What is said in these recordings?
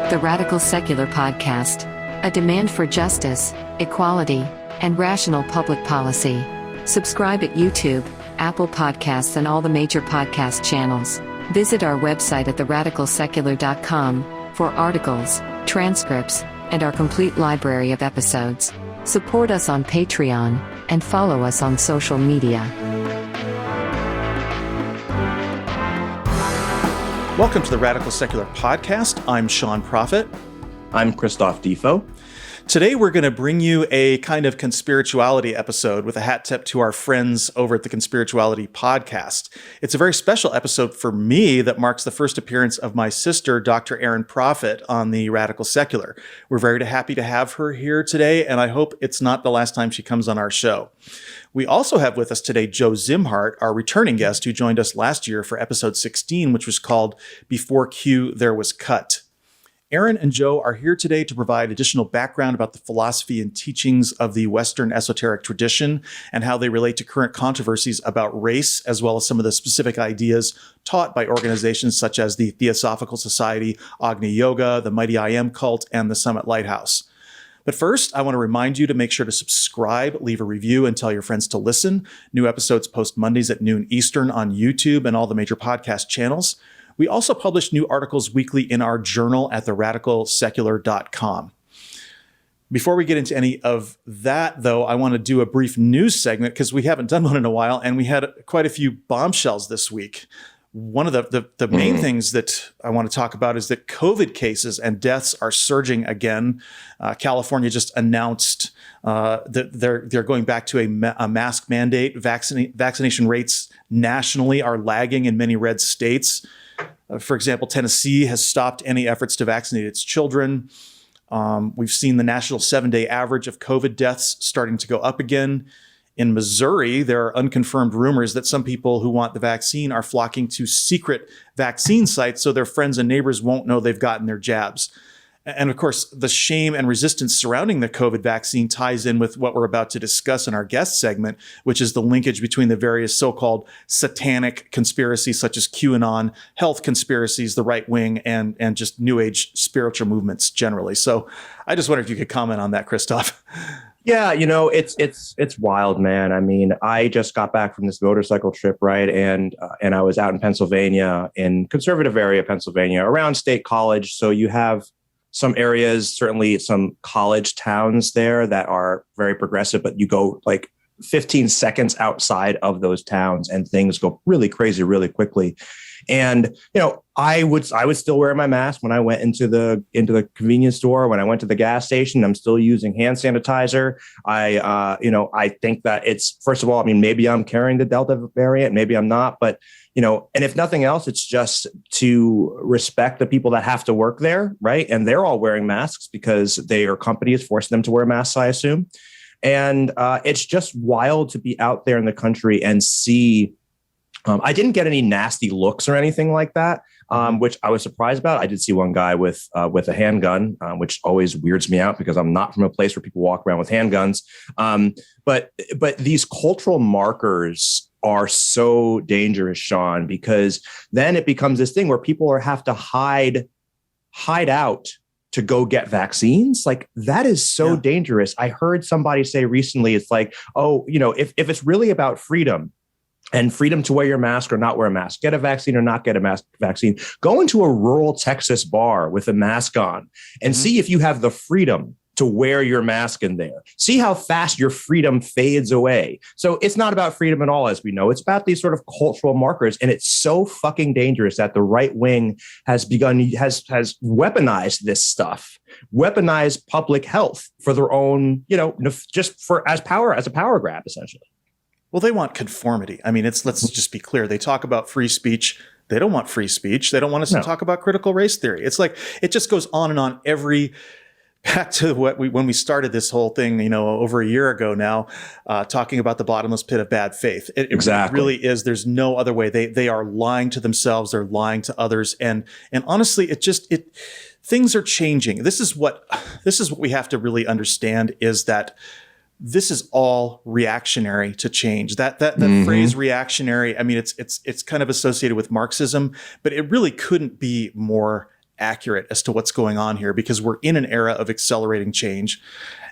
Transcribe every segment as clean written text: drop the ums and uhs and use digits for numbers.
The Radical Secular Podcast. A demand for justice, equality, and rational public policy. Subscribe at YouTube, Apple Podcasts, and all the major podcast channels. Visit our website at theradicalsecular.com for articles, transcripts, and our complete library of episodes. Support us on Patreon, and follow us on social media. Welcome to the Radical Secular Podcast. I'm Erin Prophet. I'm Christophe Defoe. Today we're going to bring you a kind of conspirituality episode with a hat tip to our friends over at the Conspirituality Podcast. It's a very special episode for me that marks the first appearance of my sister, Dr. Erin Prophet, on the Radical Secular. We're very happy to have her here today, and I hope it's not the last time she comes on our show. We also have with us today Joe Szimhart, our returning guest who joined us last year for episode 16, which was called Before Q, There Was Cut. Erin and Joe are here today to provide additional background about the philosophy and teachings of the Western esoteric tradition and how they relate to current controversies about race, as well as some of the specific ideas taught by organizations such as the Theosophical Society, Agni Yoga, the Mighty I Am cult, and the Summit Lighthouse. But first, I want to remind you to make sure to subscribe, leave a review, and tell your friends to listen. New episodes post Mondays at noon Eastern on YouTube and all the major podcast channels. We also publish new articles weekly in our journal at theradicalsecular.com. Before we get into any of that, though, I want to do a brief news segment because we haven't done one in a while, and we had quite a few bombshells this week. One of the main things that I want to talk about is that COVID cases and deaths are surging again. California just announced that they're going back to a mask mandate. Vaccination rates nationally are lagging in many red states. For example, Tennessee has stopped any efforts to vaccinate its children. We've seen the national 7-day average of COVID deaths starting to go up again. In Missouri, there are unconfirmed rumors that some people who want the vaccine are flocking to secret vaccine sites so their friends and neighbors won't know they've gotten their jabs. And of course, the shame and resistance surrounding the COVID vaccine ties in with what we're about to discuss in our guest segment, which is the linkage between the various so-called satanic conspiracies such as QAnon, health conspiracies, the right wing, and just New Age spiritual movements generally. So I just wonder if you could comment on that, Christophe. Yeah, it's wild, man. I mean, I just got back from this motorcycle trip, right? And I was out in Pennsylvania, in conservative area of Pennsylvania, around State College. So you have some areas, certainly some college towns there that are very progressive, but you go like 15 seconds outside of those towns and things go really crazy really quickly. And, I would still wear my mask when I went into the convenience store, when I went to the gas station. I'm still using hand sanitizer. I think that it's, first of all, I mean, maybe I'm carrying the Delta variant, maybe I'm not, but, and if nothing else, it's just to respect the people that have to work there, right? And they're all wearing masks because their company is forcing them to wear masks, I assume. And it's just wild to be out there in the country and see. I didn't get any nasty looks or anything like that, which I was surprised about. I did see one guy with a handgun, which always weirds me out because I'm not from a place where people walk around with handguns. But these cultural markers are so dangerous, Sean, because then it becomes this thing where people have to hide out to go get vaccines. Like, that is so dangerous. I heard somebody say recently, it's like, if it's really about freedom, and freedom to wear your mask or not wear a mask, get a vaccine or not get a vaccine, go into a rural Texas bar with a mask on and see if you have the freedom to wear your mask in there. See how fast your freedom fades away. So it's not about freedom at all, as we know. It's about these sort of cultural markers. And it's so fucking dangerous that the right wing has weaponized this stuff, weaponized public health for their own, just as a power grab, essentially. Well, they want conformity. I mean, let's just be clear. They talk about free speech. They don't want free speech. They don't want us to talk about critical race theory. It's like, it just goes on and on back to when we started this whole thing, over a year ago now, talking about the bottomless pit of bad faith. It really is. There's no other way. They are lying to themselves. They're lying to others. And honestly, things are changing. This is what we have to really understand, is that this is all reactionary to change. That phrase reactionary, I mean, it's kind of associated with Marxism, but it really couldn't be more accurate as to what's going on here, because we're in an era of accelerating change,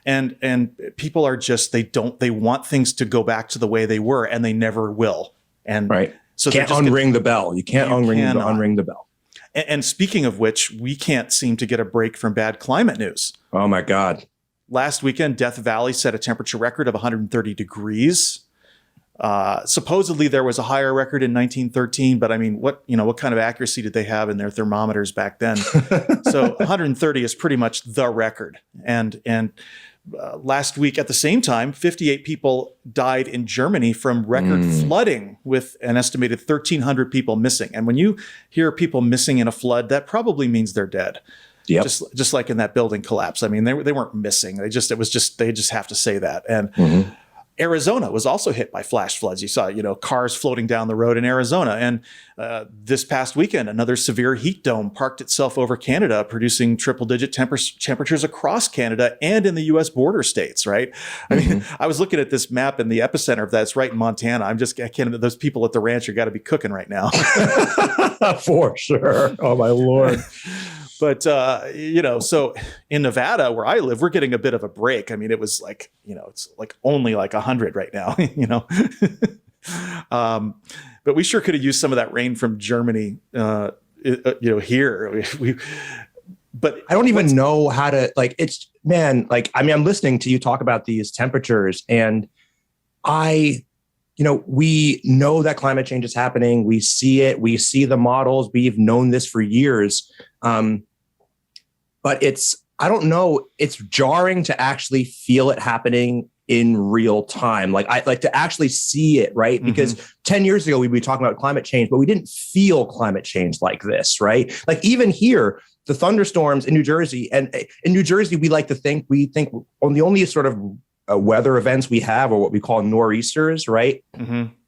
and people are just, they want things to go back to the way they were, and they never will. And right. So can't unring the bell. You can't unring the bell. And speaking of which, we can't seem to get a break from bad climate news. Oh my God. Last weekend, Death Valley set a temperature record of 130 degrees. Supposedly there was a higher record in 1913, but I mean, what kind of accuracy did they have in their thermometers back then? So 130 is pretty much the record. And last week at the same time, 58 people died in Germany from record flooding, with an estimated 1,300 people missing. And when you hear people missing in a flood, that probably means they're dead. Yep. Just like in that building collapse. I mean, they weren't missing. They just have to say that. And Arizona was also hit by flash floods. You saw, cars floating down the road in Arizona. And this past weekend, another severe heat dome parked itself over Canada, producing triple-digit temperatures across Canada and in the U.S. border states, right? I mean, I was looking at this map, and the epicenter of that's right in Montana. I can't, those people at the ranch are got to be cooking right now. For sure. Oh, my Lord. But, so in Nevada, where I live, we're getting a bit of a break. I mean, it was like, it's like only like 100 right now, but we sure could have used some of that rain from Germany, here. But I don't even know how to, I'm listening to you talk about these temperatures, and we know that climate change is happening. We see it. We see the models. We've known this for years. But I don't know, it's jarring to actually feel it happening in real time. I like to actually see it, right? Because 10 years ago, we'd be talking about climate change, but we didn't feel climate change like this, right? Like even here, the thunderstorms in New Jersey, and in New Jersey, we think on the only sort of weather events we have are what we call nor'easters, right?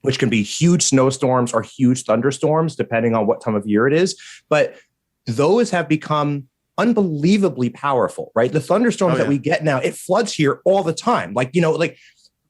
Which can be huge snowstorms or huge thunderstorms, depending on what time of year it is. But those have become unbelievably powerful, right? The thunderstorms that we get now, it floods here all the time. Like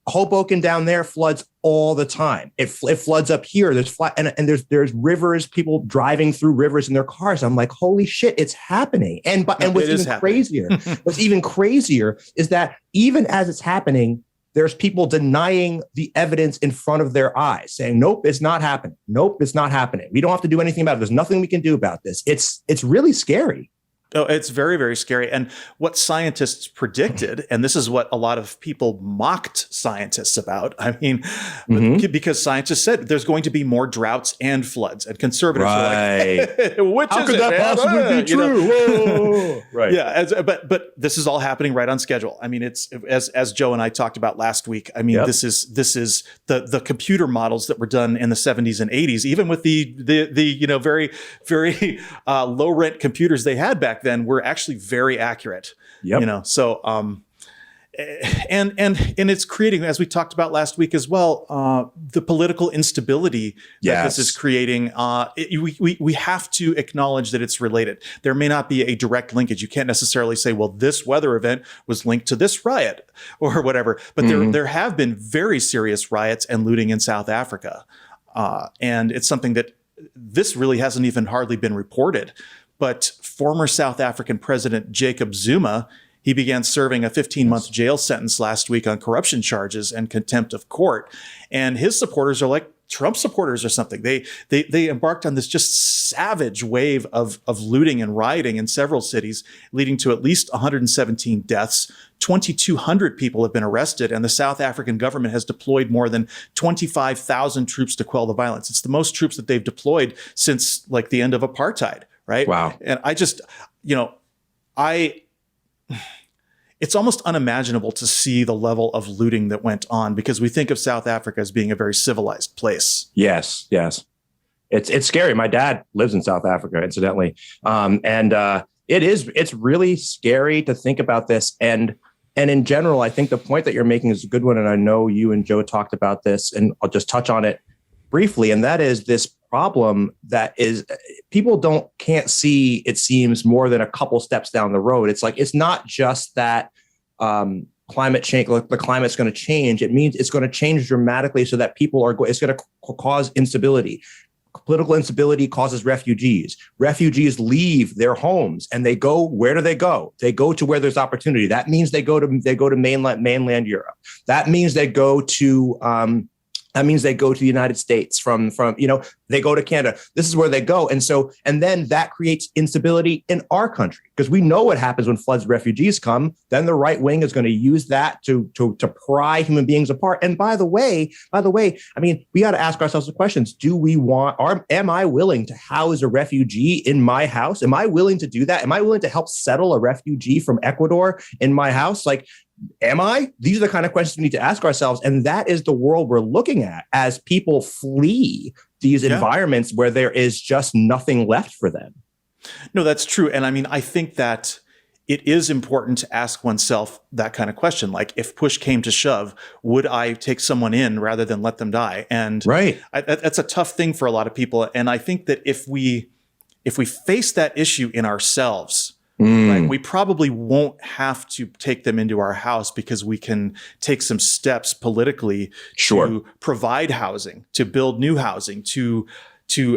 Hoboken down there floods all the time. It floods up here. There's and there's rivers, people driving through rivers in their cars. I'm like, holy shit, it's happening. And what's even crazier is that even as it's happening, there's people denying the evidence in front of their eyes, saying, nope, it's not happening. Nope, it's not happening. We don't have to do anything about it. There's nothing we can do about this. It's really scary. Oh, it's very, very scary. And what scientists predicted, and this is what a lot of people mocked scientists about. I mean, because scientists said there's going to be more droughts and floods, and conservatives were like, how could that possibly be true? Right. Yeah. But this is all happening right on schedule. I mean, it's as Joe and I talked about last week. I mean, this is the computer models that were done in the 70s and 80s, even with the very, very low rent computers they had back then, were actually very accurate. So and it's creating, as we talked about last week as well, the political instability that this is creating. We have to acknowledge that it's related. There may not be a direct linkage. You can't necessarily say, well, this weather event was linked to this riot or whatever, but there have been very serious riots and looting in South Africa, and it's something that this really hasn't even hardly been reported. But former South African President Jacob Zuma, he began serving a 15-month jail sentence last week on corruption charges and contempt of court. And his supporters are like Trump supporters or something. They embarked on this just savage wave of looting and rioting in several cities, leading to at least 117 deaths. 2,200 people have been arrested, and the South African government has deployed more than 25,000 troops to quell the violence. It's the most troops that they've deployed since like the end of apartheid. Right. Wow. And I just, it's almost unimaginable to see the level of looting that went on, because we think of South Africa as being a very civilized place. Yes. It's scary. My dad lives in South Africa, incidentally. It's really scary to think about this. And in general, I think the point that you're making is a good one. And I know you and Joe talked about this, and I'll just touch on it briefly. And that is this problem that is people can't see, it seems, more than a couple steps down the road. It's like, it's not just that climate change, the climate's going to change. It means it's going to change dramatically so that it's going to cause instability. Political instability causes refugees. Refugees leave their homes and they go, where do they go? They go to where there's opportunity. That means they go to mainland Europe. That means they go to the United States from they go to Canada. This is where they go. And then that creates instability in our country, because we know what happens when floods of refugees come. Then the right wing is going to use that to pry human beings apart. And by the way, I mean, we got to ask ourselves the questions. Am I willing to house a refugee in my house? Am I willing to do that? Am I willing to help settle a refugee from Ecuador in my house? Like, am I? These are the kind of questions we need to ask ourselves. And that is the world we're looking at as people flee these environments where there is just nothing left for them. No, that's true. And I mean, I think that it is important to ask oneself that kind of question. Like, if push came to shove, would I take someone in rather than let them die? And that's a tough thing for a lot of people. And I think that if we face that issue in ourselves, right, we probably won't have to take them into our house, because we can take some steps politically to provide housing, to build new housing, to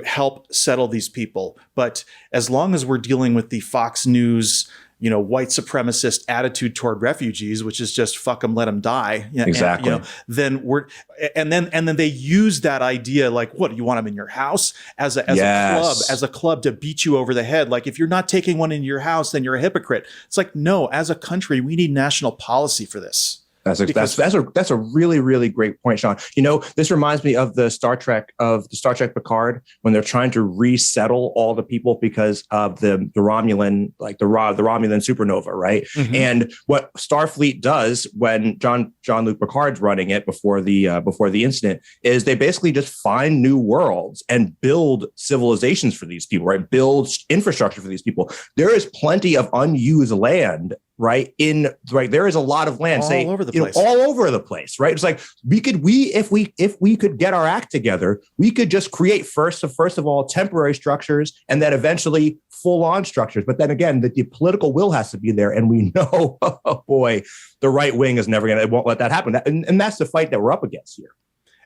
help settle these people. But as long as we're dealing with the Fox News, white supremacist attitude toward refugees, which is just fuck them, let them die. Exactly. And, then they use that idea, like, what, you want them in your house as a club to beat you over the head? Like, if you're not taking one into your house, then you're a hypocrite. It's like, no, as a country, we need national policy for this. That's a really, really great point, Sean. This reminds me of the Star Trek Picard, when they're trying to resettle all the people because of the Romulan, like the Romulan supernova, right? Mm-hmm. And what Starfleet does when Jean-Luc Picard's running it before the incident is they basically just find new worlds and build civilizations for these people, right? Build infrastructure for these people. There is plenty of unused land. Right. There is a lot of land all over the place. Right. It's like if we could get our act together, we could just create first of all temporary structures and then eventually full on structures. But then again, the political will has to be there. And we know, oh boy, the right wing is it won't let that happen. And that's the fight that we're up against here.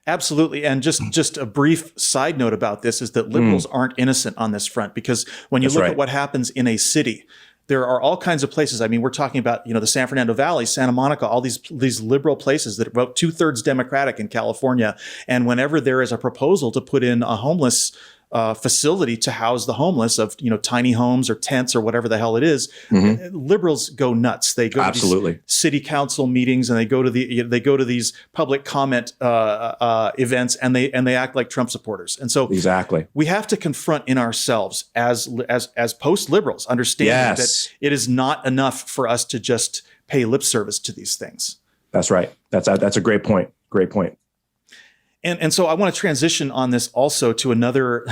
Absolutely. And just a brief side note about this is that liberals aren't innocent on this front, because when you look at what happens in a city, there are all kinds of places. I mean, we're talking about, the San Fernando Valley, Santa Monica, all these liberal places that vote 2/3 Democratic in California. And whenever there is a proposal to put in a homeless facility to house the homeless of, tiny homes or tents or whatever the hell it is, liberals go nuts. They go to these city council meetings, and they go to these public comment events, and they act like Trump supporters. And so we have to confront in ourselves as post liberals, understanding that it is not enough for us to just pay lip service to these things. That's right. That's a great point. Great point. And so I want to transition on this also to another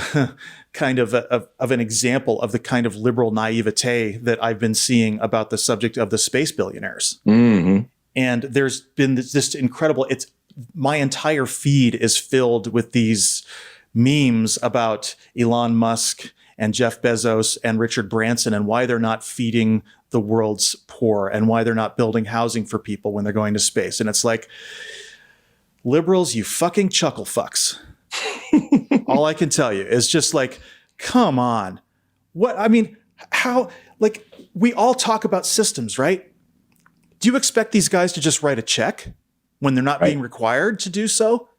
kind of an example of the kind of liberal naivete that I've been seeing about the subject of the space billionaires. Mm-hmm. And there's been this incredible, my entire feed is filled with these memes about Elon Musk and Jeff Bezos and Richard Branson and why they're not feeding the world's poor and why they're not building housing for people when they're going to space. And it's like, liberals, you fucking chuckle fucks. All I can tell you is just like, come on. How, like, we all talk about systems, right? Do you expect these guys to just write a check when they're not being required to do so?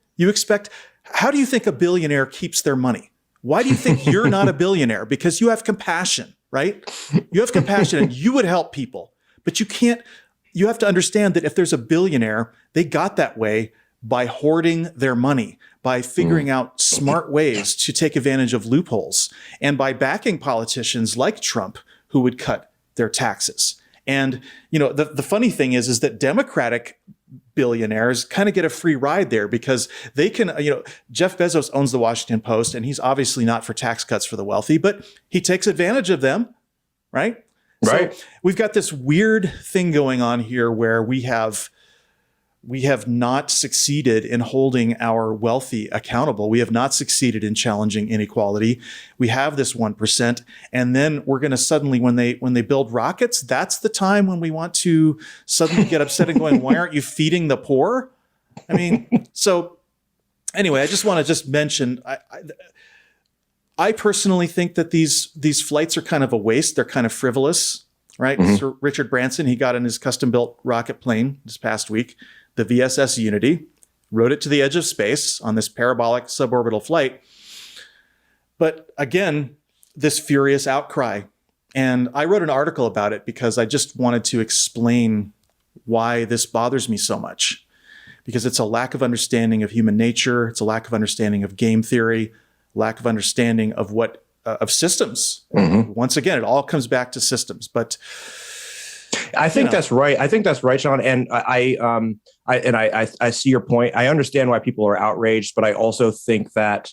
How do you think a billionaire keeps their money? Why do you think you're not a billionaire? Because you have compassion, right? You have compassion and you would help people, but you have to understand that if there's a billionaire, they got that way by hoarding their money, by figuring out smart ways to take advantage of loopholes, and by backing politicians like Trump who would cut their taxes. And, the funny thing is that Democratic billionaires kind of get a free ride there because they can, Jeff Bezos owns the Washington Post, and he's obviously not for tax cuts for the wealthy, but he takes advantage of them, right? Right. So we've got this weird thing going on here where we have not succeeded in holding our wealthy accountable. We have not succeeded in challenging inequality. We have this 1%. And then we're going to suddenly, when they build rockets, that's the time when we want to suddenly get upset and going, why aren't you feeding the poor? I mean, so anyway, I just want to mention, I personally think that these flights are kind of a waste. They're kind of frivolous, right? Sir Richard Branson, he got in his custom-built rocket plane this past week, the VSS Unity, rode it to the edge of space on this parabolic suborbital flight. But again, this furious outcry. And I wrote an article about it because I just wanted to explain why this bothers me so much. Because it's a lack of understanding of human nature. It's a lack of understanding of game theory, lack of understanding of of systems. Once again, it all comes back to systems. But I think that's right. I think that's right, Sean. And I see your point. I understand why people are outraged, but I also think that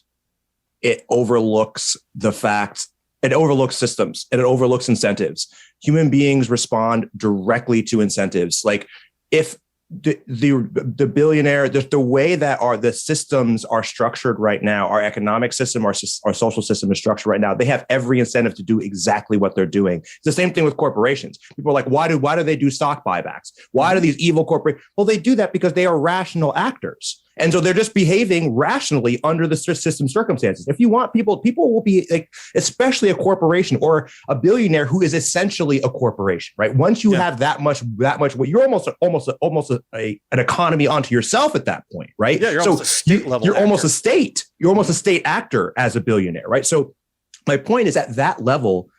it overlooks the fact, it overlooks systems, and it overlooks incentives. Human beings respond directly to incentives. Like if the billionaire, the way that the systems are structured right now, our economic system, our social system is structured right now, they have every incentive to do exactly what they're doing. It's the same thing with corporations. People are like, why do they do stock buybacks? Why do these evil corporations? Well, they do that because they are rational actors. And so they're just behaving rationally under the system circumstances. If you want people will be like, especially a corporation or a billionaire who is essentially a corporation, right? Once you have that much, you're almost an economy onto yourself at that point, right? Yeah, you're almost a state level You're actor. almost a state. You're almost a state actor as a billionaire, right? So my point is at that level,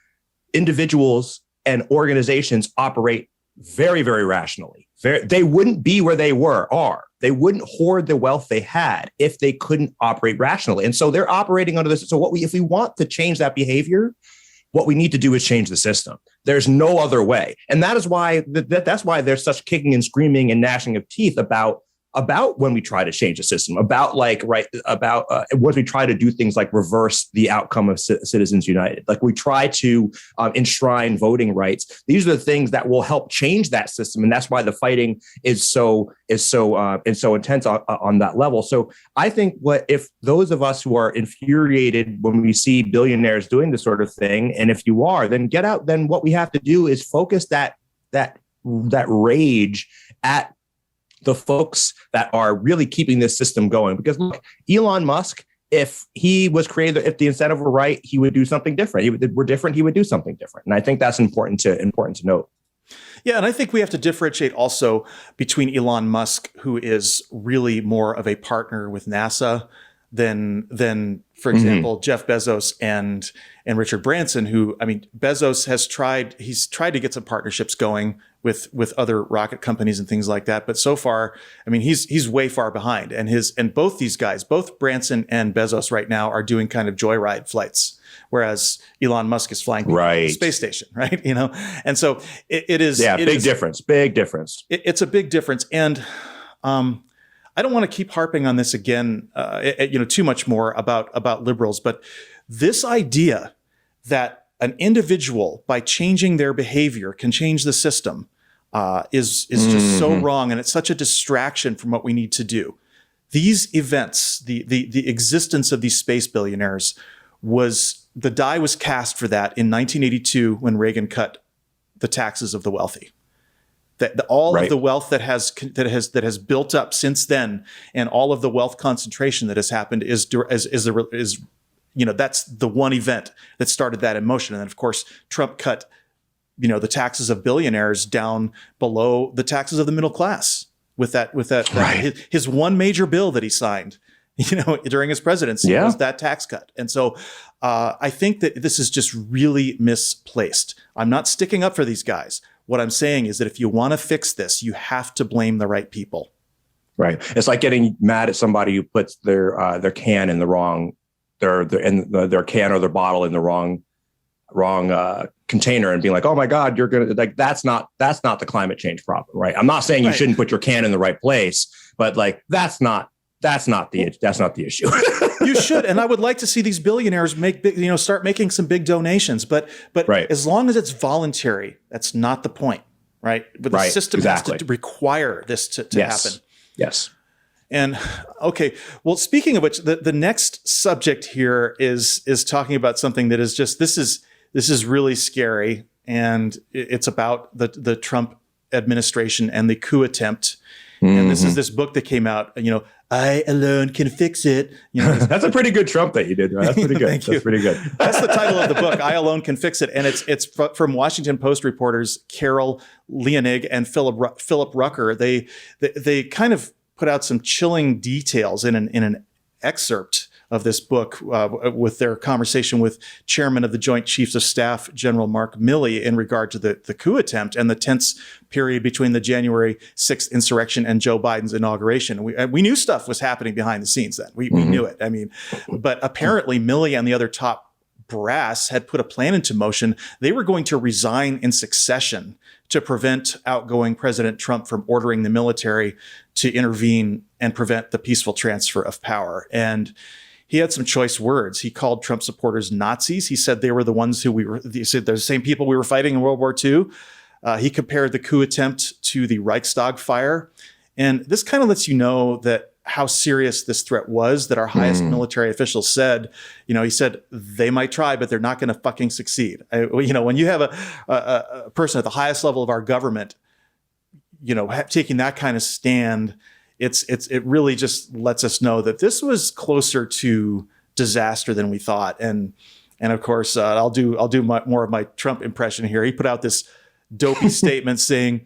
individuals and organizations operate very, very rationally. They wouldn't be where they are. They wouldn't hoard the wealth they had if they couldn't operate rationally. And so they're operating under this. So if we want to change that behavior, what we need to do is change the system. There's no other way. And that is why that's why there's such kicking and screaming and gnashing of teeth about when we try to change the system, once we try to do things like reverse the outcome of Citizens United, like we try to enshrine voting rights. These are the things that will help change that system, and that's why the fighting is so intense on that level. So I think if those of us who are infuriated when we see billionaires doing this sort of thing, and if you are, then get out. Then what we have to do is focus that rage at the folks that are really keeping this system going. Because look, Elon Musk, if the incentive were right, he would do something different. He would do something different. And I think that's important to note. Yeah, and I think we have to differentiate also between Elon Musk, who is really more of a partner with NASA than for example, Jeff Bezos and Richard Branson, who, I mean, Bezos he's tried to get some partnerships going with other rocket companies and things like that. But so far, I mean, he's way far behind. And both these guys, both Branson and Bezos right now are doing kind of joyride flights, whereas Elon Musk is flying people to the space station, right? And so it is. Yeah, big difference. It's a big difference. And I don't want to keep harping on this again, too much more about liberals, but this idea that an individual, by changing their behavior, can change the system is just so wrong, and it's such a distraction from what we need to do. These events, the existence of these space billionaires, the die was cast for that in 1982 when Reagan cut the taxes of the wealthy. All of the wealth that has built up since then, and all of the wealth concentration that has happened is that's the one event that started that in motion. And then, of course, Trump cut the taxes of billionaires down below the taxes of the middle class with that his one major bill that he signed during his presidency was that tax cut. And so I think that this is just really misplaced. I'm not sticking up for these guys. What I'm saying is that if you want to fix this, you have to blame the right people. Right. It's like getting mad at somebody who puts their can in the wrong, their can or their bottle in the wrong container, and being like, "Oh my God, you're gonna like that's not the climate change problem, right?" I'm not saying you shouldn't put your can in the right place, but like that's not the issue. You should, and I would like to see these billionaires start making some big donations, but as long as it's voluntary, that's not the point, right? But the system has to require this to happen. Yes. And okay, well, speaking of which, the next subject here is talking about something that is just this is really scary, and it's about the Trump administration and the coup attempt. And this is this book that came out, I alone can fix it. That's a pretty good Trump that you did. Right? That's pretty good. Thank you. That's pretty good. That's the title of the book. I alone can fix it, and it's from Washington Post reporters Carol Leonig and Philip Rucker. They kind of put out some chilling details in an excerpt of this book with their conversation with Chairman of the Joint Chiefs of Staff, General Mark Milley, in regard to the coup attempt and the tense period between the January 6th insurrection and Joe Biden's inauguration. We knew stuff was happening behind the scenes then. We knew it. I mean, but apparently Milley and the other top brass had put a plan into motion. They were going to resign in succession to prevent outgoing President Trump from ordering the military to intervene and prevent the peaceful transfer of power. And he had some choice words. He called Trump supporters Nazis. He said they were the ones he said they're the same people we were fighting in World War II. He compared the coup attempt to the Reichstag fire. And this kind of lets you know that how serious this threat was, that our highest military officials said, he said they might try, but they're not going to fucking succeed. When you have a person at the highest level of our government, taking that kind of stand, it really just lets us know that this was closer to disaster than we thought. And of course, I'll do more of my Trump impression here. He put out this dopey statement saying,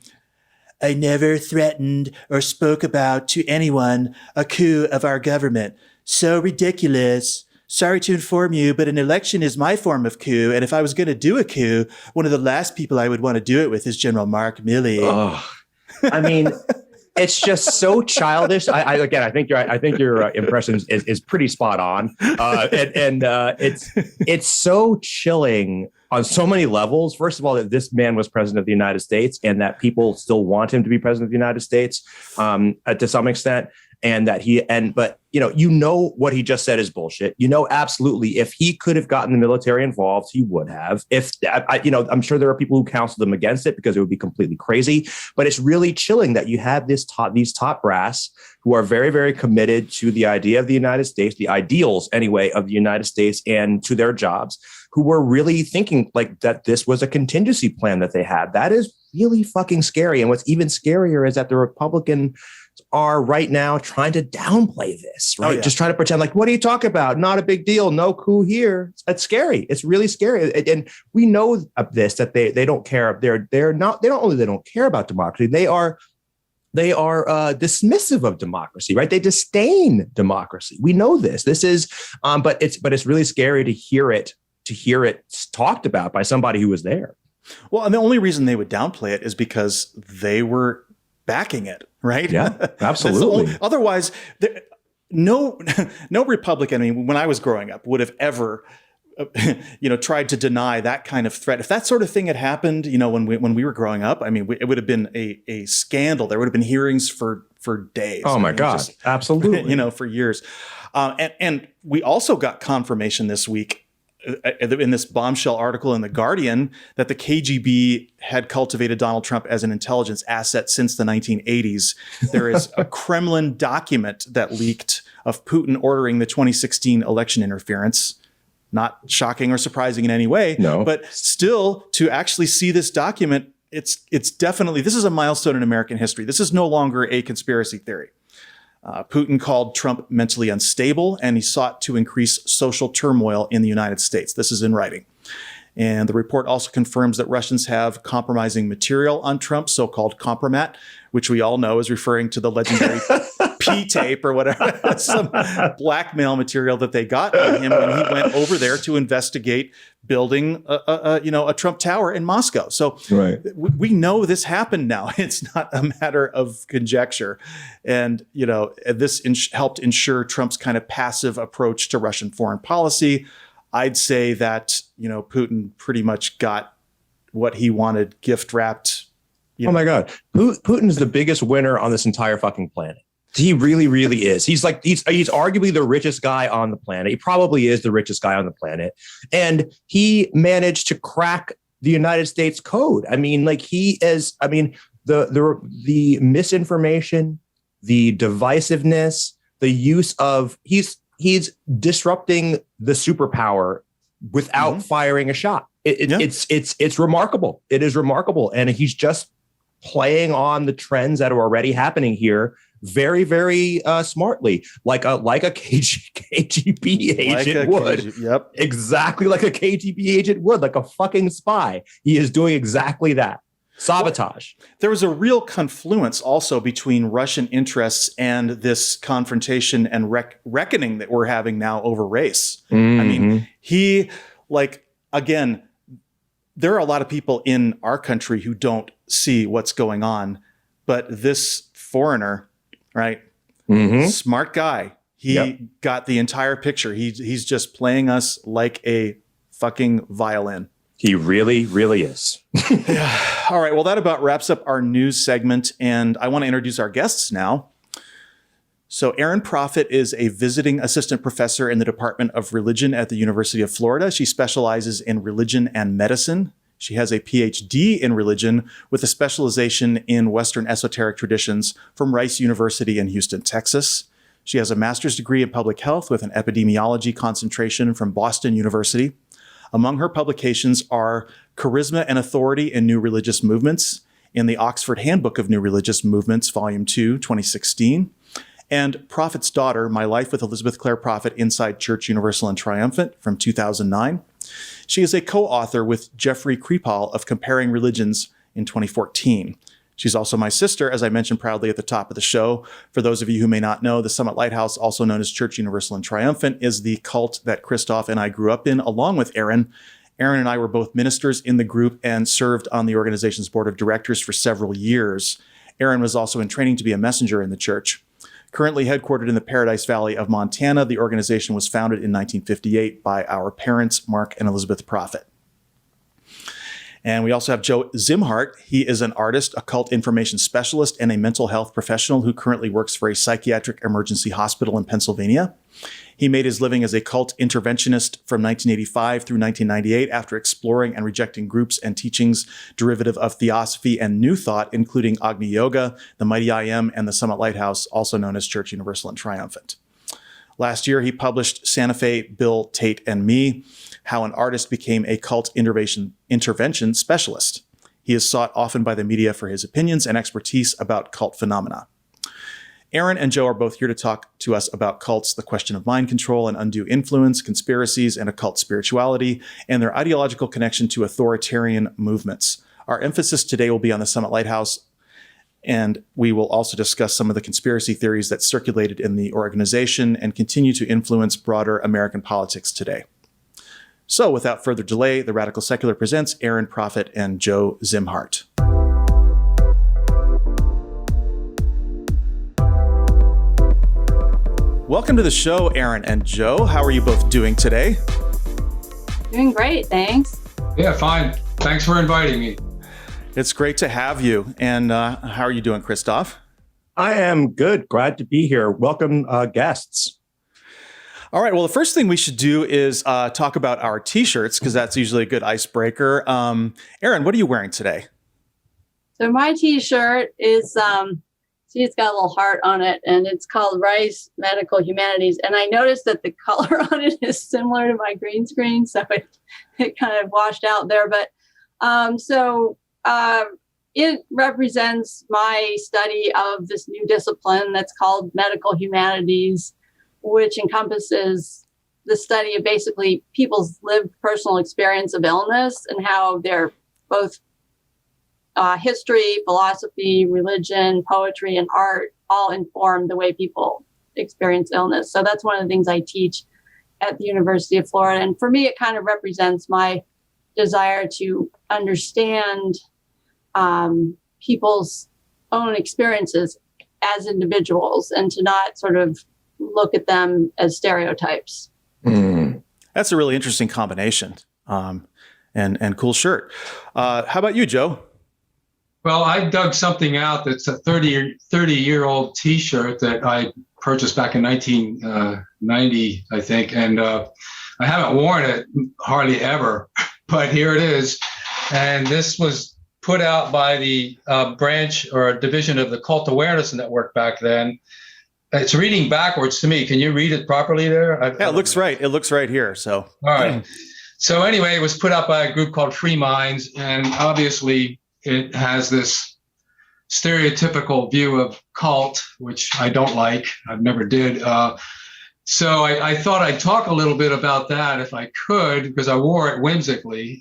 "I never threatened or spoke about to anyone a coup of our government. So ridiculous. Sorry to inform you, but an election is my form of coup. And if I was going to do a coup, one of the last people I would want to do it with is General Mark Milley." Oh, I mean, it's just so childish. I think your impression is pretty spot on. It's so chilling on so many levels. First of all, that this man was president of the United States and that people still want him to be president of the United States to some extent. And that but what he just said is bullshit. Absolutely, if he could have gotten the military involved, he would have. I'm sure there are people who counsel them against it because it would be completely crazy. But it's really chilling that you have these top brass who are very, very committed to the idea of the United States, the ideals anyway of the United States, and to their jobs, who were really thinking like that this was a contingency plan that they had. That is really fucking scary. And what's even scarier is that the Republican are right now trying to downplay this, right? Oh, yeah. Just trying to pretend like, what are you talking about? Not a big deal. No coup here. It's scary. It's really scary. And we know of this, that they don't care. They don't care about democracy. They are dismissive of democracy, right? They disdain democracy. We know this. This is, but it's really scary to hear it talked about by somebody who was there. Well, and the only reason they would downplay it is because they were backing it, right? Yeah, absolutely. Otherwise, no Republican, I mean, when I was growing up, would have ever, tried to deny that kind of threat. If that sort of thing had happened, when we were growing up, I mean, it would have been a scandal. There would have been hearings for days. Oh my God, absolutely. For years. And we also got confirmation this week in this bombshell article in The Guardian that the KGB had cultivated Donald Trump as an intelligence asset since the 1980s. There is a Kremlin document that leaked of Putin ordering the 2016 election interference. Not shocking or surprising in any way, no. But still, to actually see this document, it's definitely, this is a milestone in American history. This is no longer a conspiracy theory. Putin called Trump mentally unstable, and he sought to increase social turmoil in the United States. This is in writing. And the report also confirms that Russians have compromising material on Trump, so-called compromat, which we all know is referring to the legendary P-tape or whatever, some blackmail material that they got on him when he went over there to investigate building a Trump Tower in Moscow. So right. We know this happened now. It's not a matter of conjecture. And, this helped ensure Trump's kind of passive approach to Russian foreign policy. I'd say that, Putin pretty much got what he wanted gift wrapped. Oh my God. Putin's the biggest winner on this entire fucking planet. He really, really is. He's arguably the richest guy on the planet. He probably is the richest guy on the planet. And he managed to crack the United States code. I mean, the misinformation, the divisiveness, the use of, he's disrupting the superpower without firing a shot. It's remarkable. It is remarkable. And he's just playing on the trends that are already happening here very, very smartly, like a KGB agent would. Yep. Exactly like a KGB agent would, like a fucking spy. He is doing exactly that. Sabotage. Well, there was a real confluence also between Russian interests and this confrontation and reckoning that we're having now over race. Mm-hmm. I mean, again, there are a lot of people in our country who don't see what's going on, but this foreigner, right? Mm-hmm. Smart guy. He got the entire picture. He's just playing us like a fucking violin. He really, really is. Yeah. All right. Well, that about wraps up our news segment, and I want to introduce our guests now. So Erin Prophet is a visiting assistant professor in the Department of Religion at the University of Florida. She specializes in religion and medicine. She has a PhD in religion with a specialization in Western esoteric traditions from Rice University in Houston, Texas. She has a master's degree in public health with an epidemiology concentration from Boston University. Among her publications are Charisma and Authority in New Religious Movements in the Oxford Handbook of New Religious Movements, Volume 2, 2016, and Prophet's Daughter, My Life with Elizabeth Clare Prophet Inside Church Universal and Triumphant from 2009. She is a co-author with Jeffrey Kripal of Comparing Religions in 2014. She's also my sister, as I mentioned proudly at the top of the show. For those of you who may not know, the Summit Lighthouse, also known as Church Universal and Triumphant, is the cult that Christophe and I grew up in, along with Erin. Erin and I were both ministers in the group and served on the organization's board of directors for several years. Erin was also in training to be a messenger in the church. Currently headquartered in the Paradise Valley of Montana, the organization was founded in 1958 by our parents, Mark and Elizabeth Prophet. And we also have Joe Szimhart. He is an artist, occult information specialist, and a mental health professional who currently works for a psychiatric emergency hospital in Pennsylvania. He made his living as a cult interventionist from 1985 through 1998 after exploring and rejecting groups and teachings derivative of Theosophy and New Thought, including Agni Yoga, the Mighty I Am, and the Summit Lighthouse, also known as Church Universal and Triumphant. Last year, he published Santa Fe, Bill, Tate, and Me, How an Artist Became a Cult Intervention Specialist. He is sought often by the media for his opinions and expertise about cult phenomena. Erin and Joe are both here to talk to us about cults, the question of mind control and undue influence, conspiracies, and occult spirituality, and their ideological connection to authoritarian movements. Our emphasis today will be on the Summit Lighthouse, and we will also discuss some of the conspiracy theories that circulated in the organization and continue to influence broader American politics today. So without further delay, The Radical Secular presents Erin Prophet and Joe Szimhart. Welcome to the show, Erin and Joe. How are you both doing today? Doing great, thanks. Yeah, fine. Thanks for inviting me. It's great to have you. And how are you doing, Christophe? I am good. Glad to be here. Welcome, guests. All right. Well, the first thing we should do is talk about our T-shirts, because that's usually a good icebreaker. Erin, what are you wearing today? So my T-shirt is, see, it's got a little heart on it, and it's called Rice Medical Humanities. And I noticed that the color on it is similar to my green screen, so it kind of washed out there. But it represents my study of this new discipline that's called medical humanities, which encompasses the study of basically people's lived personal experience of illness and how they're both history, philosophy, religion, poetry, and art all inform the way people experience illness. So that's one of the things I teach at the University of Florida. And for me, it kind of represents my desire to understand people's own experiences as individuals and to not sort of look at them as stereotypes. Mm. That's a really interesting combination and cool shirt. How about you, Joe? Well, I dug something out that's a 30-year-old T-shirt that I purchased back in 1990, I think. And I haven't worn it hardly ever, but here it is. And this was put out by the branch or a division of the Cult Awareness Network back then. It's reading backwards to me. Can you read it properly there? Yeah, it looks right. It looks right here. So, all right. So anyway, it was put out by a group called Free Minds, and obviously it has this stereotypical view of cult, which I don't like. I've never did. So I thought I'd talk a little bit about that if I could, because I wore it whimsically.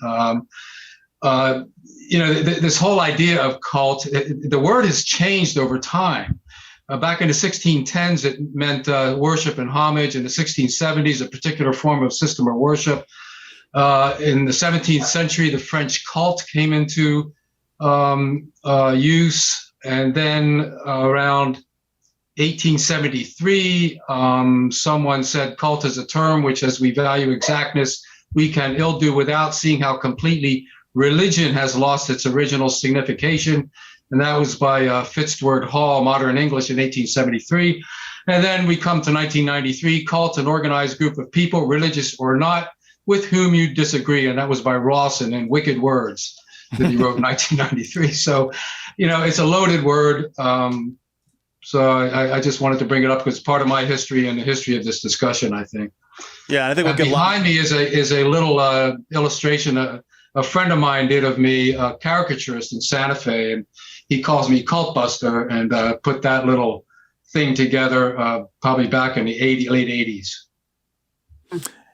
This whole idea of cult, the word has changed over time. Back in the 1610s, it meant worship and homage. In the 1670s, a particular form of system of worship. In the 17th century, the French cult came into use. And then around 1873, someone said cult is a term which, as we value exactness, we can ill do without, seeing how completely religion has lost its original signification. And that was by Fitzgerald Hall, Modern English, in 1873. And then we come to 1993, cult, an organized group of people, religious or not, with whom you disagree. And that was by Rawson in Wicked Words that he wrote in 1993. So, it's a loaded word. So I just wanted to bring it up because it's part of my history and the history of this discussion, I think. Yeah, I think we'll get behind me is a little illustration a friend of mine did of me, a caricaturist in Santa Fe, and he calls me Cult Buster, and put that little thing together probably back in the late 80s.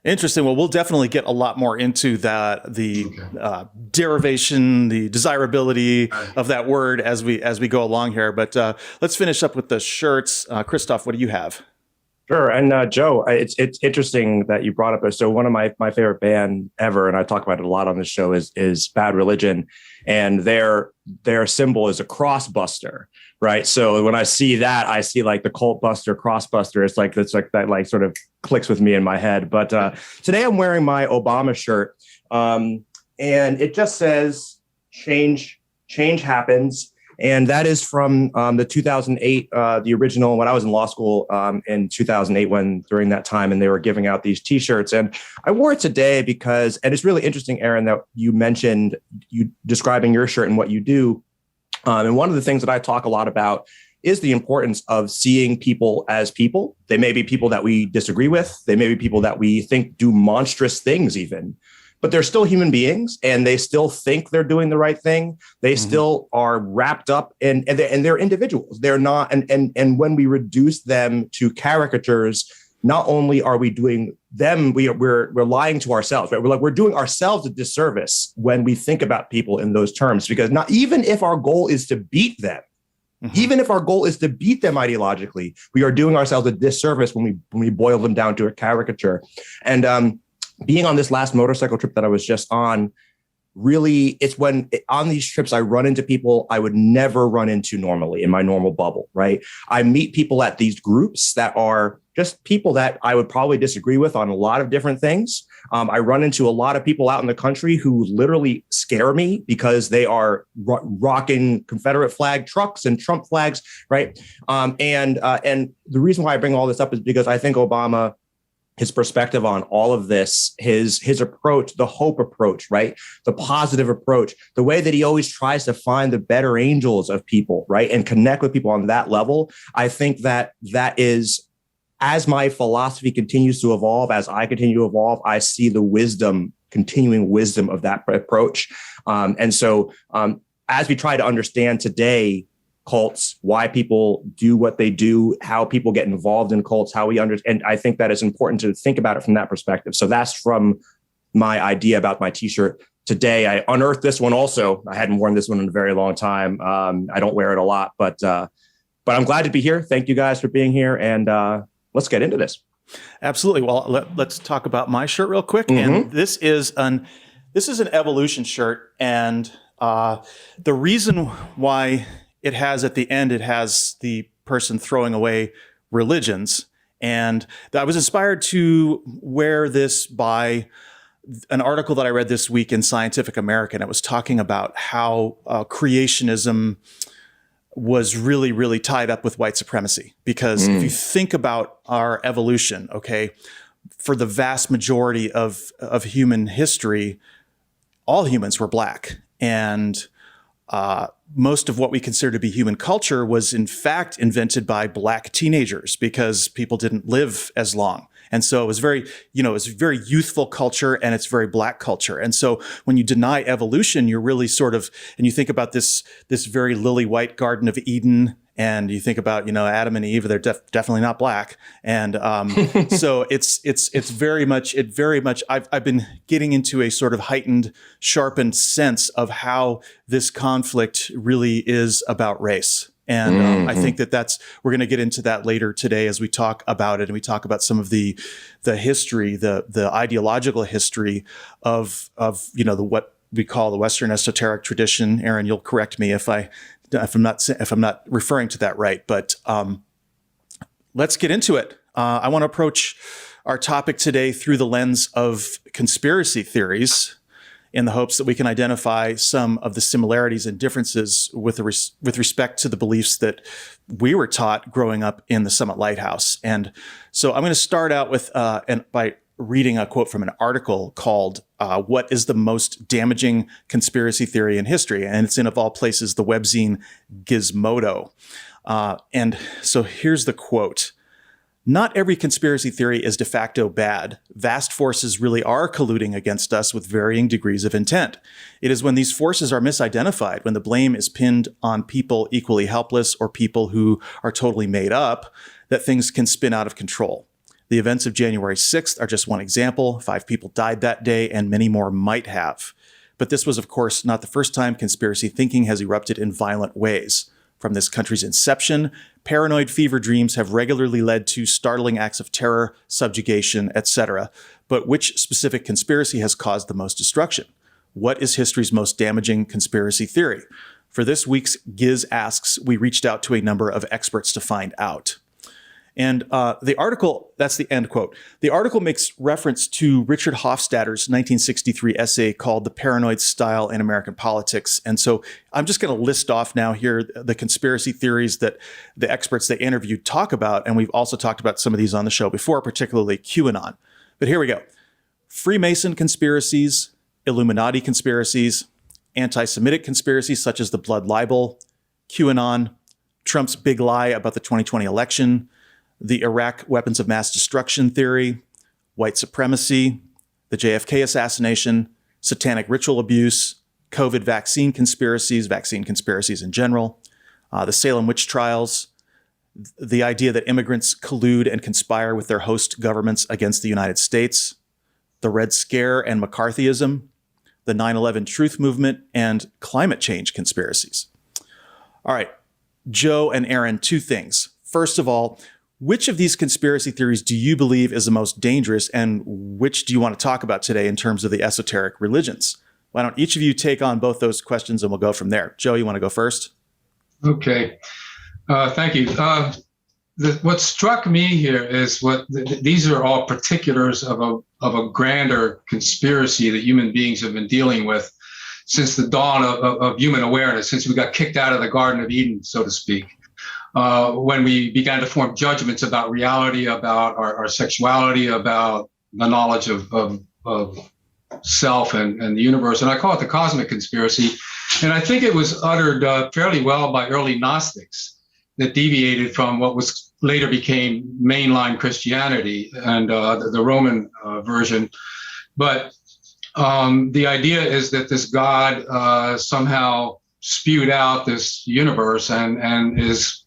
Interesting. Well, we'll definitely get a lot more into that, the derivation, the desirability of that word as we go along here. But let's finish up with the shirts. Christophe, what do you have? Sure. And Joe, it's interesting that you brought up this. So one of my favorite band ever, and I talk about it a lot on this show, is Bad Religion, and their symbol is a crossbuster, right? So when I see that, I see like the cult buster, crossbuster. It's like that like sort of clicks with me in my head. But today I'm wearing my Obama shirt, and it just says change happens. And that is from the 2008, the original, when I was in law school in 2008, during that time, and they were giving out these T-shirts. And I wore it today because, and it's really interesting, Erin, that you mentioned you describing your shirt and what you do. And one of the things that I talk a lot about is the importance of seeing people as people. They may be people that we disagree with. They may be people that we think do monstrous things even. But they're still human beings, and they still think they're doing the right thing. They still are wrapped up and they're individuals. They're not. And when we reduce them to caricatures, not only are we doing them, we're lying to ourselves. Right? We're doing ourselves a disservice when we think about people in those terms, because not even if our goal is to beat them, even if our goal is to beat them ideologically, we are doing ourselves a disservice when we boil them down to a caricature. And being on this last motorcycle trip that I was just on, really, it's when on these trips I run into people I would never run into normally in my normal bubble, right? I meet people at these groups that are just people that I would probably disagree with on a lot of different things. I run into a lot of people out in the country who literally scare me because they are rocking Confederate flag trucks and Trump flags, right? And the reason why I bring all this up is because I think Obama, his perspective on all of this, his approach, the hope approach, right? The positive approach, the way that he always tries to find the better angels of people, right? And connect with people on that level. I think that is, as my philosophy continues to evolve, as I continue to evolve, I see the continuing wisdom of that approach. And so as we try to understand today, cults, why people do what they do, how people get involved in cults, how we understand. And I think that it's important to think about it from that perspective. So that's from my idea about my T-shirt today. I unearthed this one also. I hadn't worn this one in a very long time. I don't wear it a lot, but I'm glad to be here. Thank you guys for being here. And let's get into this. Absolutely. Well, let's talk about my shirt real quick. And this is an evolution shirt. And the reason why it has at the end, it has the person throwing away religions. And I was inspired to wear this by an article that I read this week in Scientific American. It was talking about how creationism was really, really tied up with white supremacy. Because if you think about our evolution, okay, for the vast majority of human history, all humans were black. And most of what we consider to be human culture was in fact invented by Black teenagers because people didn't live as long. And so it was very, it's very youthful culture and it's very Black culture. And so when you deny evolution, you're really sort of, and you think about this very lily white Garden of Eden, and you think about, Adam and Eve, they're definitely not Black. And so it's very much, I've been getting into a sort of heightened, sharpened sense of how this conflict really is about race. And I think we're going to get into that later today as we talk about it, and we talk about some of the history, the ideological history of what we call the Western esoteric tradition. Erin, you'll correct me if I'm not referring to that right, but let's get into it. I want to approach our topic today through the lens of conspiracy theories, in the hopes that we can identify some of the similarities and differences with respect to the beliefs that we were taught growing up in the Summit Lighthouse. And so I'm going to start out with by reading a quote from an article called "What is the Most Damaging Conspiracy Theory in History?" And it's in, of all places, the webzine Gizmodo. And so here's the quote. "Not every conspiracy theory is de facto bad. Vast forces really are colluding against us with varying degrees of intent. It is when these forces are misidentified, when the blame is pinned on people equally helpless or people who are totally made up, that things can spin out of control. The events of January 6th are just one example. 5 people died that day, and many more might have. But this was, of course, not the first time conspiracy thinking has erupted in violent ways. From this country's inception, paranoid fever dreams have regularly led to startling acts of terror, subjugation, etc. But which specific conspiracy has caused the most destruction? What is history's most damaging conspiracy theory? For this week's Giz Asks, we reached out to a number of experts to find out." And the article, that's the end quote. The article makes reference to Richard Hofstadter's 1963 essay called "The Paranoid Style in American Politics." And so I'm just going to list off now here the conspiracy theories that the experts they interviewed talk about. And we've also talked about some of these on the show before, particularly QAnon. But here we go. Freemason conspiracies, Illuminati conspiracies, anti-Semitic conspiracies such as the blood libel, QAnon, Trump's big lie about the 2020 election, the Iraq weapons of mass destruction theory, white supremacy, the JFK assassination, satanic ritual abuse, COVID vaccine conspiracies in general, the Salem witch trials, the idea that immigrants collude and conspire with their host governments against the United States, the Red Scare and McCarthyism, the 9/11 truth movement, and climate change conspiracies. All right, Joe and Erin, 2 things. First of all, which of these conspiracy theories do you believe is the most dangerous, and which do you want to talk about today in terms of the esoteric religions? Why don't each of you take on both those questions and we'll go from there. Joe, you want to go first? Okay. Thank you. What struck me here is these are all particulars of a grander conspiracy that human beings have been dealing with since the dawn of human awareness, since we got kicked out of the Garden of Eden, so to speak. When we began to form judgments about reality, about our sexuality, about the knowledge of self and the universe. And I call it the cosmic conspiracy. And I think it was uttered fairly well by early Gnostics that deviated from what was later became mainline Christianity and the Roman version. But the idea is that this God somehow spewed out this universe and is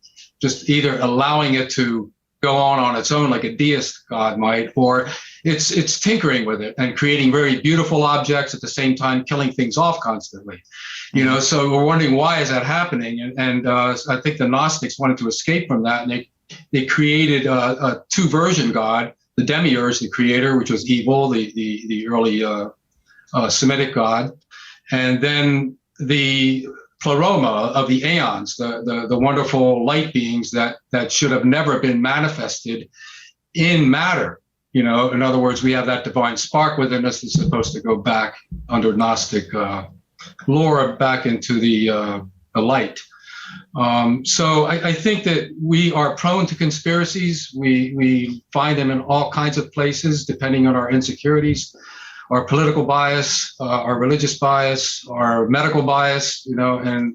just either allowing it to go on its own like a deist God might, or it's tinkering with it and creating very beautiful objects at the same time killing things off constantly. So we're wondering, why is that happening? And I think the Gnostics wanted to escape from that, and they created a 2-version God, the demiurge, the creator, which was evil, the early Semitic God, and then the pleroma of the aeons, the wonderful light beings that should have never been manifested in matter. In other words, we have that divine spark within us that's supposed to go back under Gnostic lore back into the light. So I think that we are prone to conspiracies. We find them in all kinds of places, depending on our insecurities, our political bias, our religious bias, our medical bias, and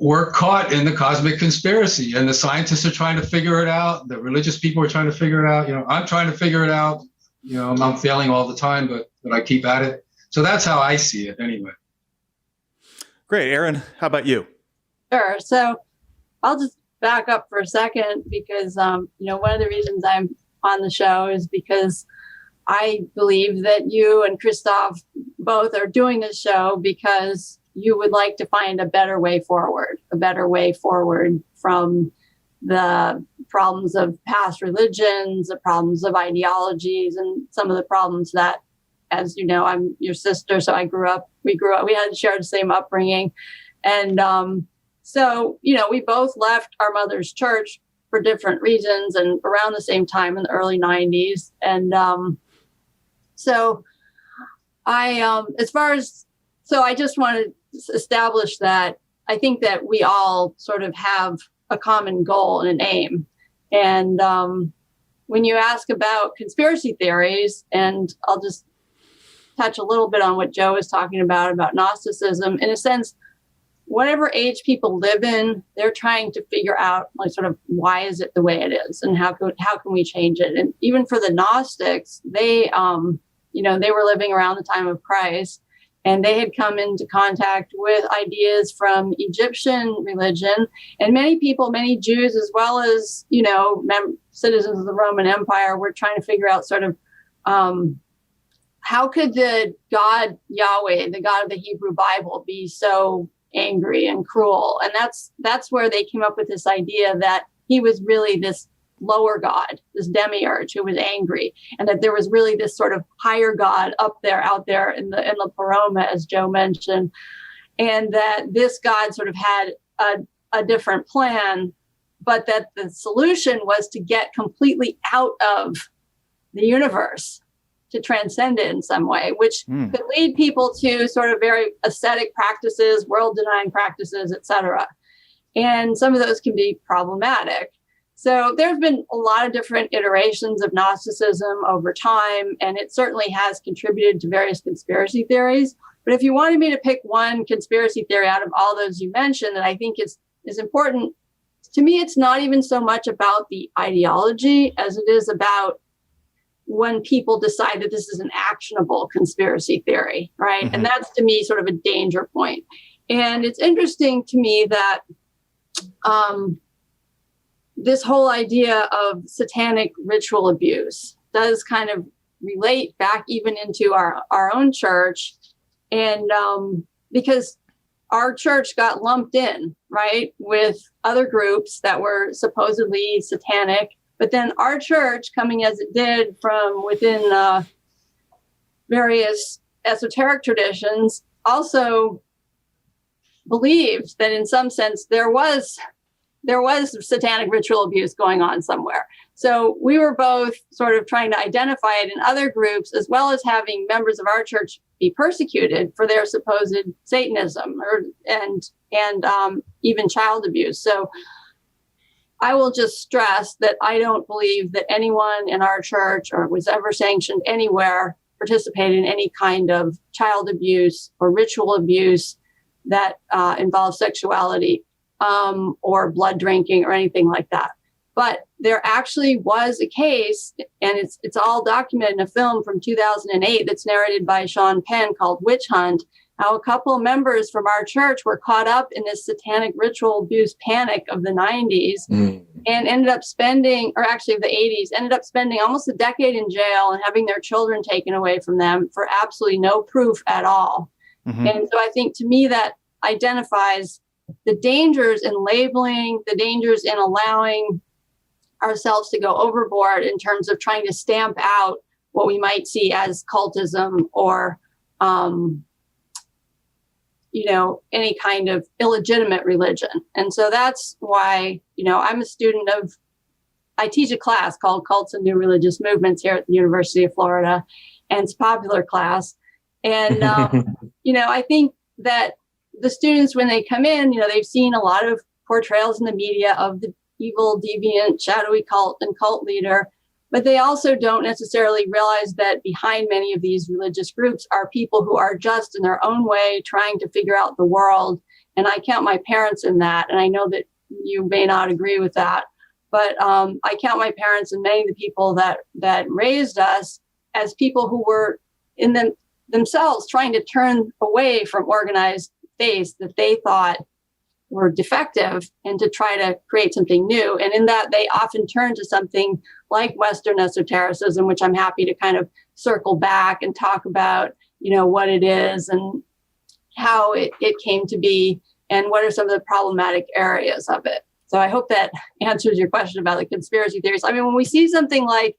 we're caught in the cosmic conspiracy, and the scientists are trying to figure it out. The religious people are trying to figure it out. I'm trying to figure it out. I'm failing all the time, but I keep at it. So that's how I see it anyway. Great. Erin, how about you? Sure. So I'll just back up for a second because, one of the reasons I'm on the show is because I believe that you and Christophe both are doing this show because you would like to find a better way forward from the problems of past religions, the problems of ideologies, and some of the problems that, as you know, I'm your sister, so we had shared the same upbringing. And so, we both left our mother's church for different reasons and around the same time in the early 90s. And so I just wanted to establish that I think that we all sort of have a common goal and an aim. And when you ask about conspiracy theories, and I'll just touch a little bit on what Joe was talking about Gnosticism, in a sense, whatever age people live in, they're trying to figure out sort of why is it the way it is and how can we change it. And even for the Gnostics, they were living around the time of Christ, and they had come into contact with ideas from Egyptian religion, and many Jews, as well as, citizens of the Roman Empire, were trying to figure out sort of, how could the God Yahweh, the God of the Hebrew Bible, be so angry and cruel? And that's where they came up with this idea that he was really this lower God, this demiurge who was angry, and that there was really this sort of higher God out there in the Paroma, as Joe mentioned, and that this God sort of had a different plan, but that the solution was to get completely out of the universe, to transcend it in some way, which could lead people to sort of very ascetic practices, world-denying practices, etc. And some of those can be problematic. So there's been a lot of different iterations of Gnosticism over time, and it certainly has contributed to various conspiracy theories. But if you wanted me to pick one conspiracy theory out of all those you mentioned that I think is important, to me, it's not even so much about the ideology as it is about when people decide that this is an actionable conspiracy theory, right? Mm-hmm. And that's, to me, sort of a danger point. And it's interesting to me that this whole idea of satanic ritual abuse does kind of relate back even into our own church. And because our church got lumped in, right, with other groups that were supposedly satanic. But then our church, coming as it did from within various esoteric traditions, also believed that in some sense there was satanic ritual abuse going on somewhere. So we were both sort of trying to identify it in other groups, as well as having members of our church be persecuted for their supposed Satanism and even child abuse. So I will just stress that I don't believe that anyone in our church or was ever sanctioned anywhere participated in any kind of child abuse or ritual abuse that involves sexuality or blood drinking or anything like that. But there actually was a case, and it's all documented in a film from 2008 that's narrated by Sean Penn called Witch Hunt, how a couple of members from our church were caught up in this satanic ritual abuse panic of the 90s and ended up spending, or actually the 80s, ended up spending almost a decade in jail and having their children taken away from them for absolutely no proof at all. Mm-hmm. And so I think, to me, that identifies the dangers in labeling, the dangers in allowing ourselves to go overboard in terms of trying to stamp out what we might see as cultism or, any kind of illegitimate religion. And so that's why, I'm a student I teach a class called Cults and New Religious Movements here at the University of Florida, and it's a popular class. And, I think that the students, when they come in, they've seen a lot of portrayals in the media of the evil, deviant, shadowy cult and cult leader, but they also don't necessarily realize that behind many of these religious groups are people who are just in their own way trying to figure out the world And I count my parents in that. And I know that you may not agree with that, but I count my parents and many of the people that raised us as people who were in themselves trying to turn away from organized faiths that they thought were defective and to try to create something new. And in that, they often turn to something like Western esotericism, which I'm happy to kind of circle back and talk about, what it is and how it came to be and what are some of the problematic areas of it. So I hope that answers your question about the conspiracy theories. I mean, when we see something like,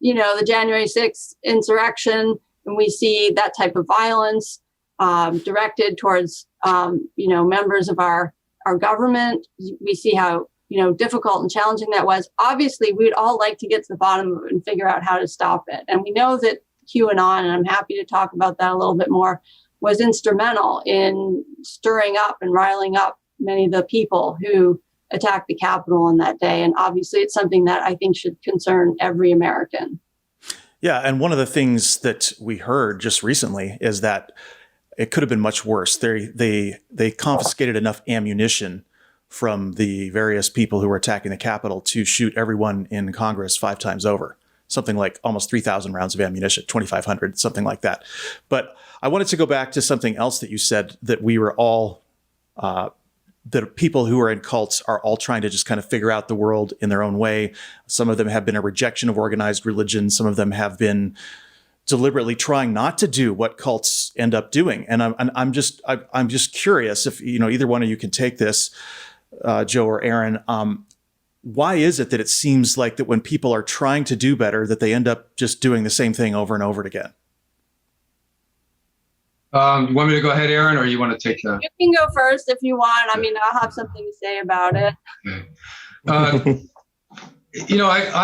the January 6th insurrection, and we see that type of violence directed towards, members of our government, we see how, difficult and challenging that was. Obviously, we'd all like to get to the bottom of it and figure out how to stop it. And we know that QAnon, and I'm happy to talk about that a little bit more, was instrumental in stirring up and riling up many of the people who attacked the Capitol on that day. And obviously, it's something that I think should concern every American. Yeah, and one of the things that we heard just recently is that it could have been much worse. They confiscated enough ammunition from the various people who were attacking the Capitol to shoot everyone in Congress 5 times over. Something like almost 3,000 rounds of ammunition, 2,500, something like that. But I wanted to go back to something else that you said, that we were all, that people who are in cults are all trying to just kind of figure out the world in their own way. Some of them have been a rejection of organized religion. Some of them have been deliberately trying not to do what cults end up doing. And I'm just curious if, either one of you can take this, Joe or Erin. Why is it that it seems like that when people are trying to do better, that they end up just doing the same thing over and over again? You want me to go ahead, Erin, or you want to take that? You can go first if you want. I mean, I'll have something to say about it. I've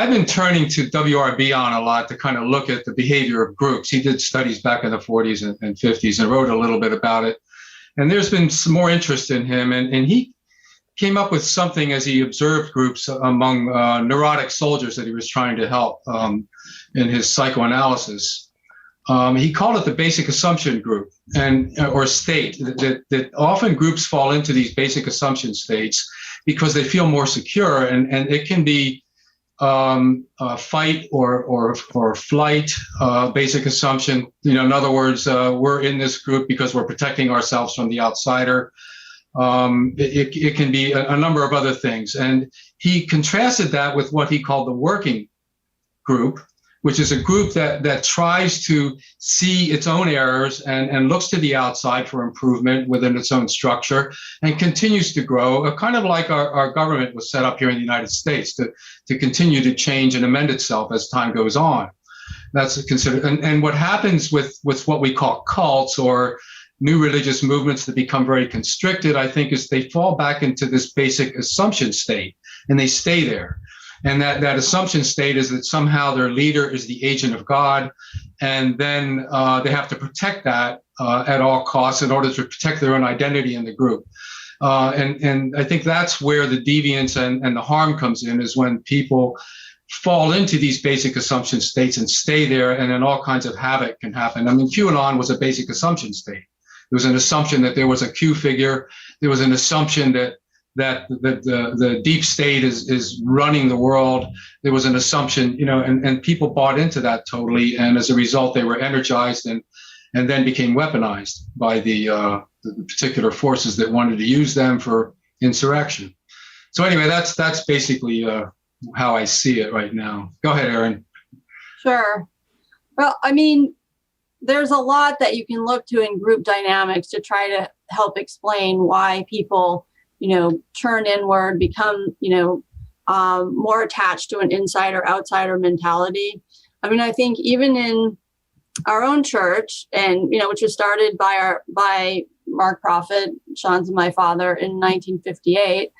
been turning to W.R. Bion a lot to kind of look at the behavior of groups. He did studies back in the 40s and 50s and wrote a little bit about it. And there's been some more interest in him. And he came up with something as he observed groups among neurotic soldiers that he was trying to help in his psychoanalysis. He called it the basic assumption group or state, that often groups fall into these basic assumption states because they feel more secure, and it can be fight or flight, basic assumption. In other words, we're in this group because we're protecting ourselves from the outsider. It can be a number of other things. And he contrasted that with what he called the working group, which is a group that tries to see its own errors and looks to the outside for improvement within its own structure and continues to grow, kind of like our government was set up here in the United States to continue to change and amend itself as time goes on. That's considered. And what happens with what we call cults or new religious movements that become very constricted, I think, is they fall back into this basic assumption state and they stay there. And that assumption state is that somehow their leader is the agent of God, and then they have to protect that at all costs in order to protect their own identity in the group. And I think that's where the deviance and the harm comes in, is when people fall into these basic assumption states and stay there, and then all kinds of havoc can happen. I mean, QAnon was a basic assumption state. There was an assumption that there was a Q figure. There was an assumption that the deep state is running the world. There was an assumption, and people bought into that totally. And as a result, they were energized and then became weaponized by the particular forces that wanted to use them for insurrection. So anyway, that's basically how I see it right now. Go ahead, Erin. Sure. Well, I mean, there's a lot that you can look to in group dynamics to try to help explain why people turn inward, become, more attached to an insider-outsider mentality. I mean, I think even in our own church, and, which was started by Mark Prophet, Sean's and my father, in 1958,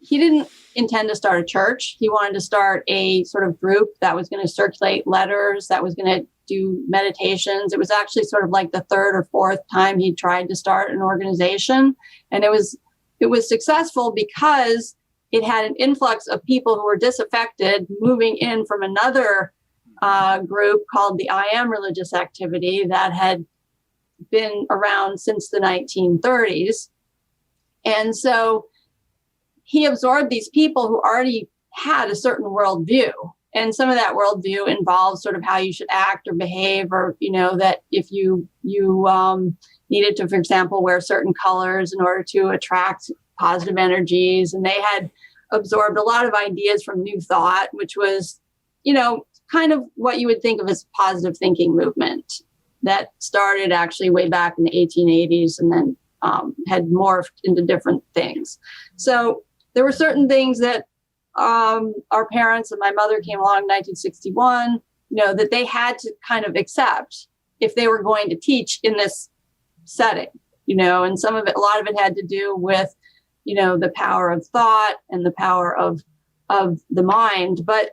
he didn't intend to start a church. He wanted to start a sort of group that was going to circulate letters, that was going to do meditations. It was actually sort of like the third or fourth time he tried to start an organization. And it was successful because it had an influx of people who were disaffected moving in from another group called the I Am Religious Activity that had been around since the 1930s. And so he absorbed these people who already had a certain worldview. And some of that worldview involves sort of how you should act or behave, or, that if you needed to, for example, wear certain colors in order to attract positive energies. And they had absorbed a lot of ideas from New Thought, which was, kind of what you would think of as positive thinking movement that started actually way back in the 1880s and then had morphed into different things. So there were certain things that our parents and my mother came along in 1961, that they had to kind of accept if they were going to teach in this setting, and a lot of it had to do with, the power of thought and the power of the mind. But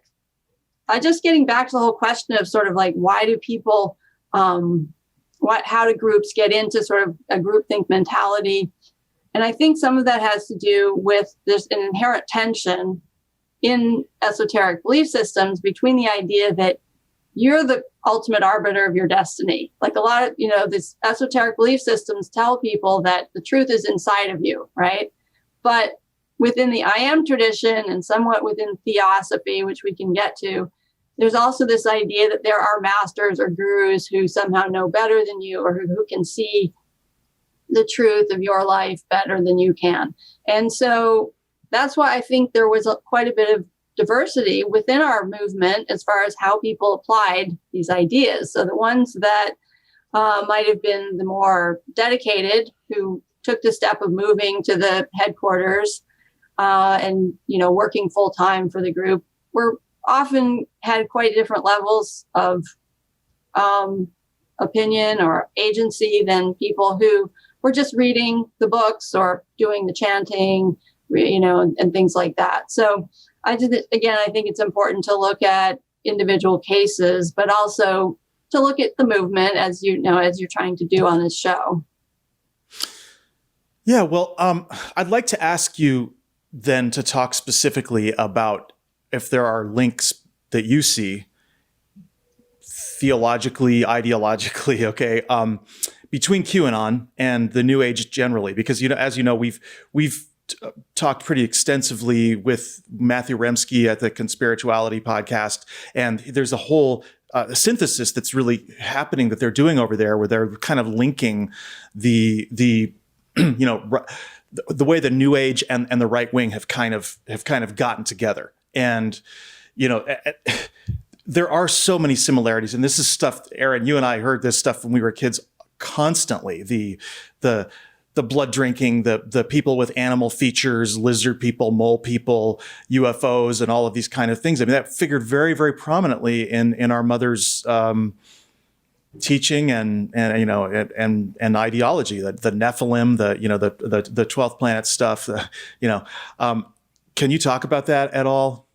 just getting back to the whole question of sort of like, why do people, how do groups get into sort of a groupthink mentality? And I think some of that has to do with there's an inherent tension in esoteric belief systems between the idea that you're the ultimate arbiter of your destiny. Like a lot of, these esoteric belief systems tell people that the truth is inside of you, right? But within the I am tradition and somewhat within Theosophy, which we can get to, there's also this idea that there are masters or gurus who somehow know better than you, or who can see the truth of your life better than you can. And so that's why I think there was quite a bit of diversity within our movement as far as how people applied these ideas. So the ones that might have been the more dedicated, who took the step of moving to the headquarters and, working full time for the group, were often had quite different levels of opinion or agency than people who were just reading the books or doing the chanting, and things like that. So I think it's important to look at individual cases, but also to look at the movement, as you're trying to do on this show. Yeah, well, I'd like to ask you then to talk specifically about if there are links that you see theologically, ideologically, okay, between QAnon and the New Age generally, because as you know, we've talked pretty extensively with Matthew Remski at the Conspirituality podcast, and there's a whole synthesis that's really happening that they're doing over there, where they're kind of linking the the way the New Age and the right wing have kind of gotten together, and there are so many similarities, and this is stuff, Erin, you and I heard this stuff when we were kids constantly. The blood drinking, the people with animal features, lizard people, mole people, UFOs, and all of these kind of things. I mean, that figured very, very prominently in our mother's teaching and ideology. The Nephilim, the 12th planet stuff. Can you talk about that at all?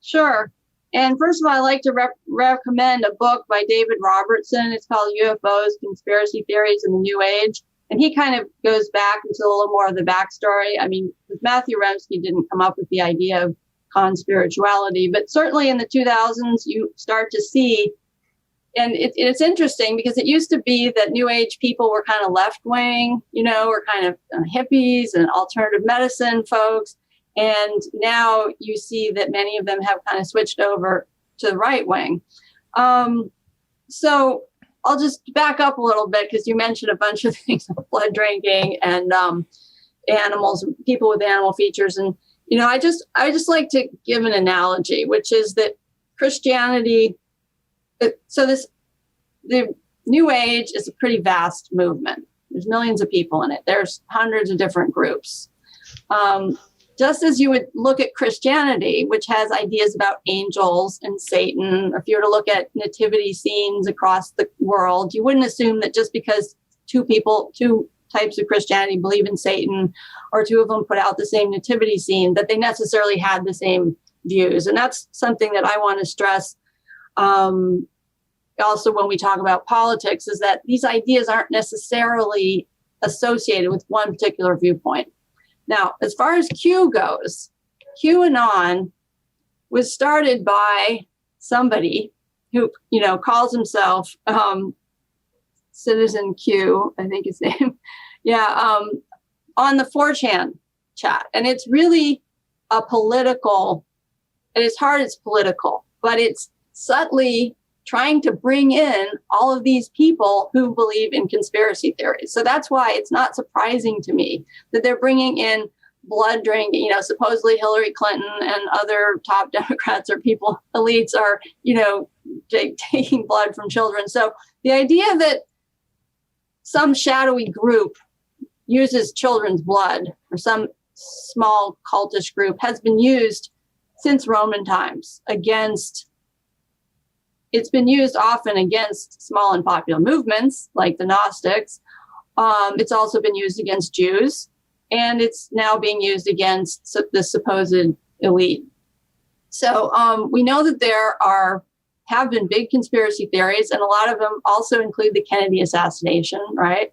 Sure. And first of all, I'd like to recommend a book by David Robertson. It's called UFOs, Conspiracy Theories in the New Age. And he kind of goes back into a little more of the backstory. I mean, Matthew Remski didn't come up with the idea of conspirituality, but certainly in the 2000s, you start to see, and it's interesting because it used to be that New Age people were kind of left-wing, were kind of hippies and alternative medicine folks. And now you see that many of them have kind of switched over to the right wing. So I'll just back up a little bit because you mentioned a bunch of things, blood drinking and animals, people with animal features. And, I just like to give an analogy, which is that Christianity, the New Age is a pretty vast movement. There's millions of people in it. There's hundreds of different groups. Just as you would look at Christianity, which has ideas about angels and Satan, or if you were to look at nativity scenes across the world, you wouldn't assume that just because two types of Christianity believe in Satan, or two of them put out the same nativity scene, that they necessarily had the same views. And that's something that I want to stress also when we talk about politics, is that these ideas aren't necessarily associated with one particular viewpoint. Now, as far as Q goes, QAnon was started by somebody who, calls himself Citizen Q, I think his name. Yeah. on the 4chan chat. And it's really a political, at its heart, it's political, but it's subtly trying to bring in all of these people who believe in conspiracy theories. So that's why it's not surprising to me that they're bringing in blood drinking, supposedly Hillary Clinton and other top Democrats or people, elites are, taking blood from children. So the idea that some shadowy group uses children's blood or some small cultish group has been used since Roman times it's been used often against small and popular movements like the Gnostics. It's also been used against Jews, and it's now being used against the supposed elite. So we know that there have been big conspiracy theories, and a lot of them also include the Kennedy assassination, right?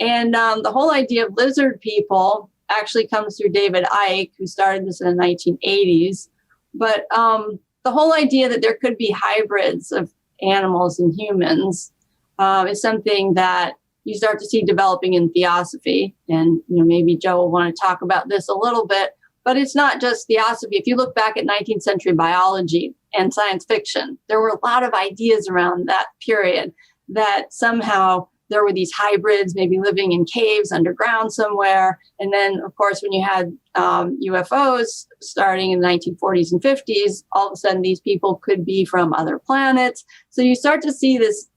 And the whole idea of lizard people actually comes through David Icke, who started this in the 1980s. But the whole idea that there could be hybrids of animals and humans is something that you start to see developing in Theosophy. And maybe Joe will want to talk about this a little bit. But it's not just Theosophy. If you look back at 19th century biology and science fiction, there were a lot of ideas around that period that somehow there were these hybrids maybe living in caves underground somewhere. And then, of course, when you had UFOs starting in the 1940s and 50s, all of a sudden these people could be from other planets. So you start to see this,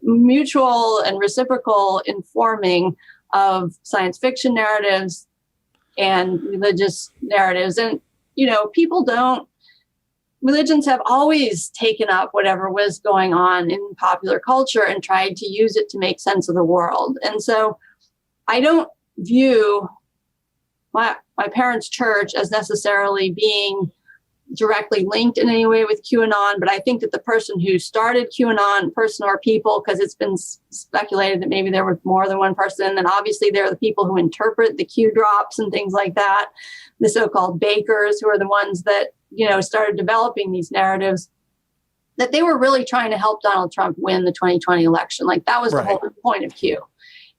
mutual and reciprocal informing of science fiction narratives and religious narratives. And, religions have always taken up whatever was going on in popular culture and tried to use it to make sense of the world. And so I don't view my parents' church as necessarily being directly linked in any way with QAnon, but I think that the person who started QAnon, person or people, because it's been speculated that maybe there was more than one person, and obviously there are the people who interpret the Q drops and things like that, the so-called bakers, who are the ones that started developing these narratives, that they were really trying to help Donald Trump win the 2020 election. Like that was the whole point of Q.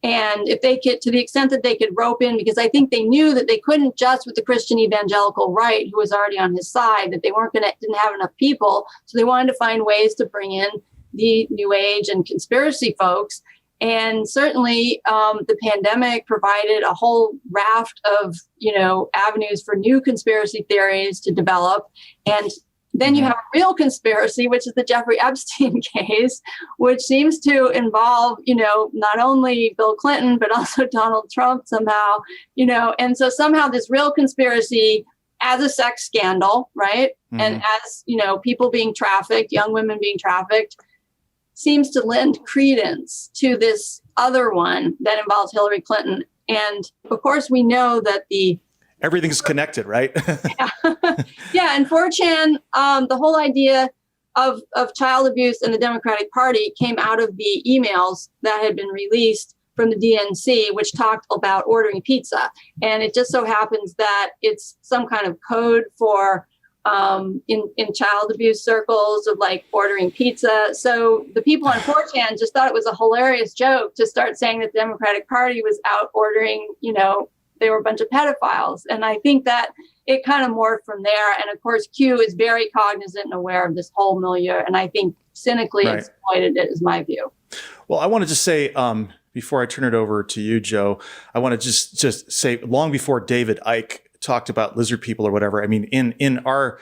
And if they could, to the extent that they could rope in, because I think they knew that they couldn't just with the Christian evangelical right, who was already on his side, that they didn't have enough people. So they wanted to find ways to bring in the New Age and conspiracy folks. And certainly the pandemic provided a whole raft of, avenues for new conspiracy theories to develop. And then you have a real conspiracy, which is the Jeffrey Epstein case, which seems to involve, not only Bill Clinton, but also Donald Trump somehow, and so somehow this real conspiracy as a sex scandal, right? Mm-hmm. And as, people being trafficked, young women being trafficked, seems to lend credence to this other one that involves Hillary Clinton. And of course, we know that everything's connected, right? Yeah. And 4chan, the whole idea of child abuse in the Democratic Party came out of the emails that had been released from the DNC, which talked about ordering pizza. And it just so happens that it's some kind of code for in child abuse circles of like ordering pizza. So the people on 4chan just thought it was a hilarious joke to start saying that the Democratic Party was out ordering, they were a bunch of pedophiles. And I think that it kind of morphed from there. And of course, Q is very cognizant and aware of this whole milieu. And I think cynically exploited it is my view. Well, I want to just say, before I turn it over to you, Joe, I want to just say long before David Icke talked about lizard people or whatever, I mean, in our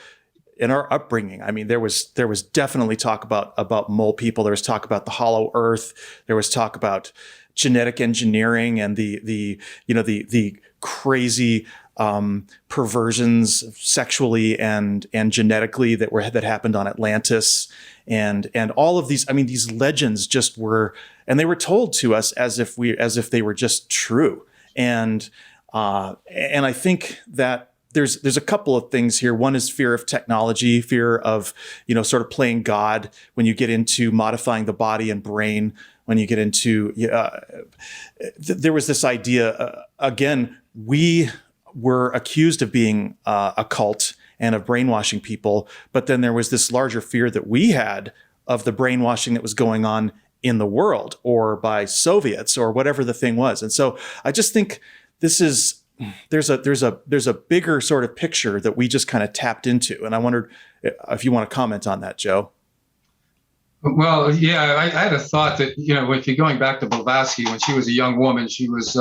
upbringing, I mean, there was definitely talk about mole people. There was talk about the hollow earth. There was talk about genetic engineering and the crazy perversions sexually and genetically that happened on Atlantis and all of these. I mean, these legends just were, and they were told to us as if they were just true. And I think that there's a couple of things here. One is fear of technology, fear of, sort of playing God when you get into modifying the body and brain, when you get into, there was this idea, again, we were accused of being a cult and of brainwashing people, but then there was this larger fear that we had of the brainwashing that was going on in the world or by Soviets or whatever the thing was. And so I just think there's a bigger sort of picture that we just kind of tapped into. And I wondered if you want to comment on that, Joe. Well, yeah, I had a thought that, if you're going back to Blavatsky, when she was a young woman, she was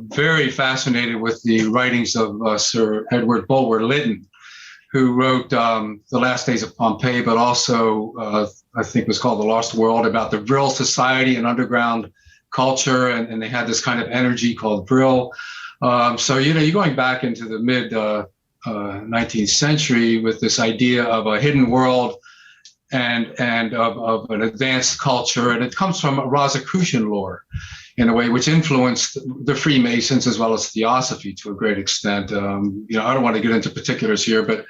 very fascinated with the writings of Sir Edward Bulwer Lytton, who wrote The Last Days of Pompeii, but also I think it was called The Lost World, about the Vril society and underground culture. And they had this kind of energy called Vril. So, you're going back into the mid 19th century with this idea of a hidden world and of an advanced culture. And it comes from Rosicrucian lore in a way, which influenced the Freemasons as well as Theosophy to a great extent. I don't want to get into particulars here, but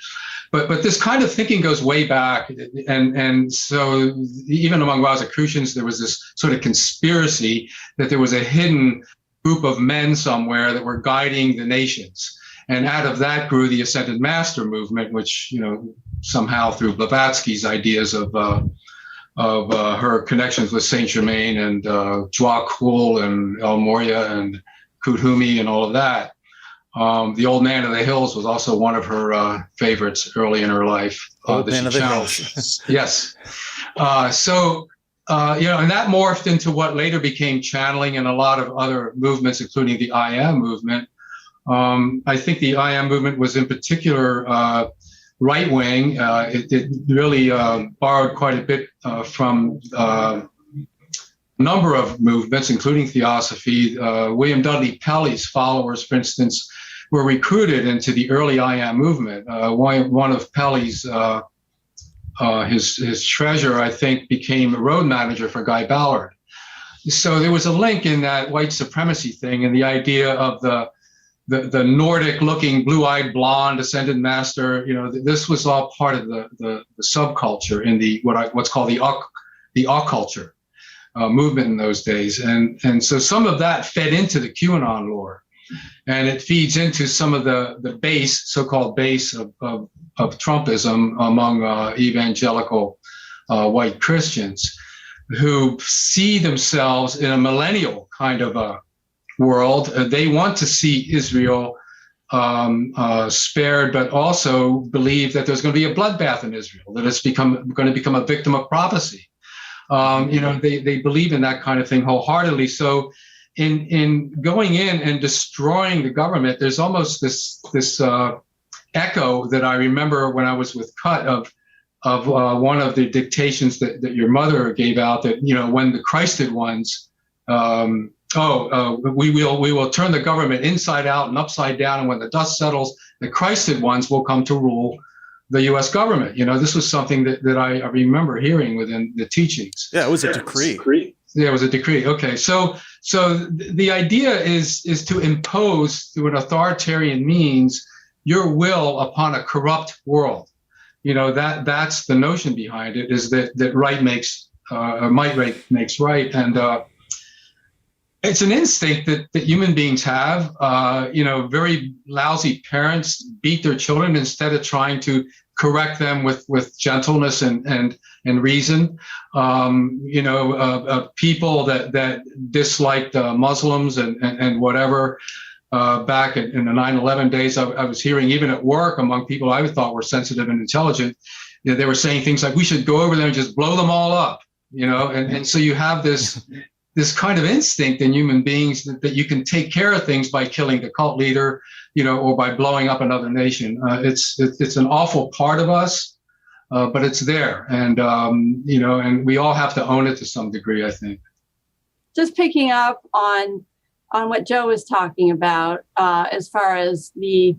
this kind of thinking goes way back. And so even among Rosicrucians, there was this sort of conspiracy that there was a hidden group of men somewhere that were guiding the nations. And out of that grew the Ascended Master movement, which, somehow through Blavatsky's ideas of her connections with Saint Germain and Jua Kul and El Morya and Kuthumi and all of that. The Old Man of the Hills was also one of her favorites early in her life. Old Man of the Hills. Yes. And that morphed into what later became channeling and a lot of other movements, including the I Am movement. I think the I Am movement was in particular right-wing. It really borrowed quite a bit from a number of movements, including Theosophy. William Dudley Pelley's followers, for instance, were recruited into the early I Am movement. One of Pelley's, his treasurer, I think, became a road manager for Guy Ballard. So there was a link in that white supremacy thing and the idea of the Nordic-looking, blue-eyed, blonde ascended master. This was all part of the subculture in the what's called the occulture movement in those days, and so some of that fed into the QAnon lore, and it feeds into some of the so-called base of Trumpism among evangelical white Christians who see themselves in a millennial kind of a world. They want to see Israel spared, but also believe that there's going to be a bloodbath in Israel, that it's going to become a victim of prophecy. They believe in that kind of thing wholeheartedly. So in going in and destroying the government, there's almost this echo that I remember when I was with Cut of one of the dictations that your mother gave out, that, when the Christed ones, we will turn the government inside out and upside down, and when the dust settles, the Christed ones will come to rule the U.S. government. This was something that I remember hearing within the teachings. Yeah, it was a decree. Yeah, it was a decree. Okay, so the idea is to impose through an authoritarian means your will upon a corrupt world. That's the notion behind it, is that right makes might makes right, and it's an instinct that human beings have. Very lousy parents beat their children instead of trying to correct them with gentleness and reason. People that disliked Muslims and whatever. Back in the 9/11 days, I was hearing, even at work, among people I thought were sensitive and intelligent, they were saying things like, we should go over there and just blow them all up, and so you have this kind of instinct in human beings that you can take care of things by killing the cult leader, or by blowing up another nation. It's an awful part of us, but it's there, and and we all have to own it to some degree, I think. Just picking up on what Joe was talking about, as far as the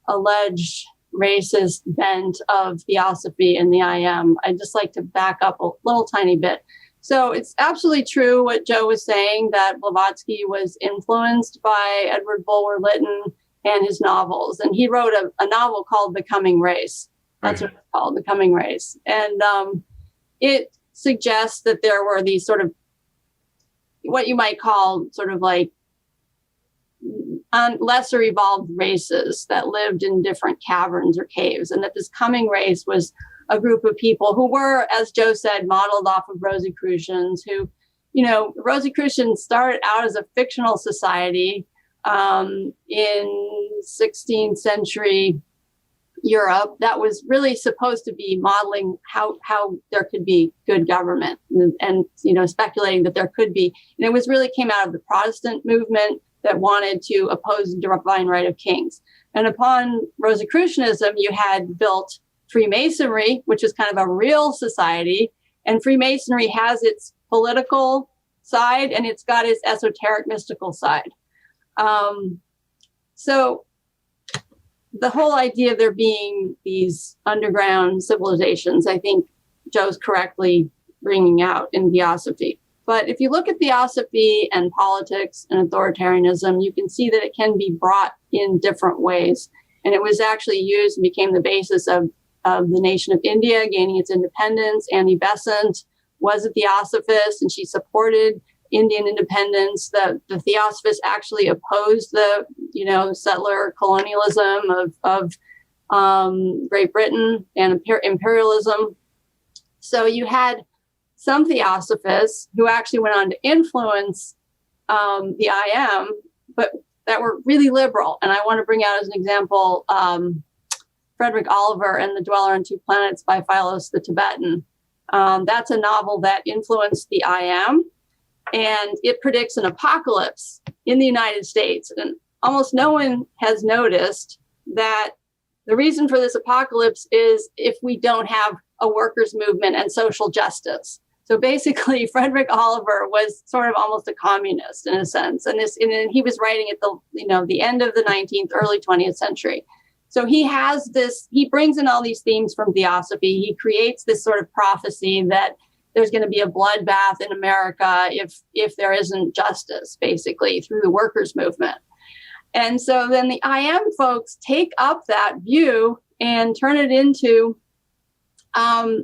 alleged racist bent of Theosophy and the I Am, I'd just like to back up a little tiny bit. So it's absolutely true what Joe was saying, that Blavatsky was influenced by Edward Bulwer Lytton and his novels. And he wrote a novel called The Coming Race. That's what it's called, The Coming Race. And it suggests that there were these sort of what you might call sort of like lesser evolved races that lived in different caverns or caves, and that this coming race was a group of people who were, as Joe said, modeled off of Rosicrucians who, Rosicrucians started out as a fictional society in 16th century Europe that was really supposed to be modeling how there could be good government and speculating that there could be. And it was really came out of the Protestant movement that wanted to oppose the divine right of kings. And upon Rosicrucianism, you had built Freemasonry, which is kind of a real society. And Freemasonry has its political side and it's got its esoteric mystical side. So the whole idea of there being these underground civilizations, I think Joe's correctly bringing out in Theosophy. But if you look at Theosophy and politics and authoritarianism, you can see that it can be brought in different ways. And it was actually used and became the basis of the nation of India gaining its independence. Annie Besant was a Theosophist and she supported Indian independence. The Theosophists actually opposed the, settler colonialism of Great Britain and imperialism. So you had some Theosophists who actually went on to influence the IM, but that were really liberal. And I want to bring out as an example Frederick Oliver and The Dweller on Two Planets by Philos the Tibetan. That's a novel that influenced the IM, and it predicts an apocalypse in the United States. And almost no one has noticed that the reason for this apocalypse is if we don't have a workers' movement and social justice. So basically, Frederick Oliver was sort of almost a communist in a sense, and he was writing at the end of the 19th, early 20th century. So he brings in all these themes from Theosophy. He creates this sort of prophecy that there's going to be a bloodbath in America if there isn't justice, basically, through the workers' movement. And so then the IM folks take up that view and turn it into,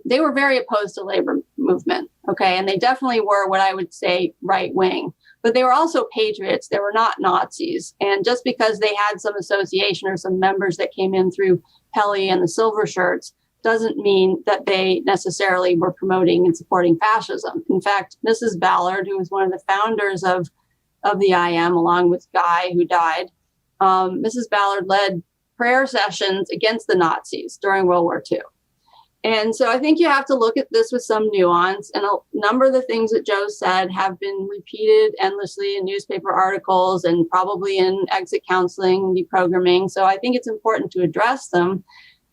they were very opposed to labor movement, okay? And they definitely were what I would say right-wing. But they were also patriots. They were not Nazis. And just because they had some association or some members that came in through Pelly and the Silver Shirts doesn't mean that they necessarily were promoting and supporting fascism. In fact, Mrs. Ballard, who was one of the founders of the IM, along with Guy, who died, Mrs. Ballard led prayer sessions against the Nazis during World War II. And so I think you have to look at this with some nuance. And a number of the things that Joe said have been repeated endlessly in newspaper articles and probably in exit counseling and deprogramming. So I think it's important to address them.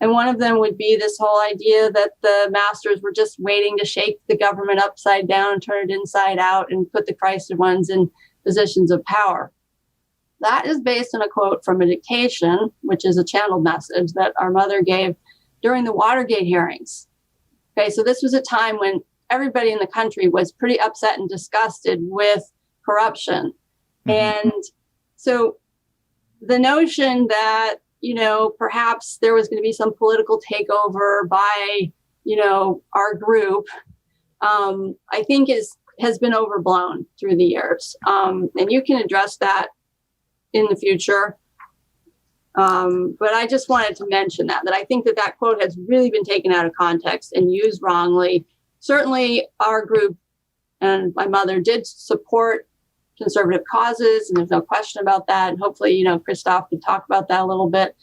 And one of them would be this whole idea that the masters were just waiting to shake the government upside down and turn it inside out and put the Christed ones in positions of power. That is based on a quote from a dictation, which is a channeled message that our mother gave during the Watergate hearings. Okay, so this was a time when everybody in the country was pretty upset and disgusted with corruption. Mm-hmm. And so the notion that, perhaps there was going to be some political takeover by, our group, I think has been overblown through the years. And you can address that in the future. But I just wanted to mention that I think that quote has really been taken out of context and used wrongly. Certainly our group and my mother did support conservative causes, and there's no question about that. And hopefully, Christophe could talk about that a little bit.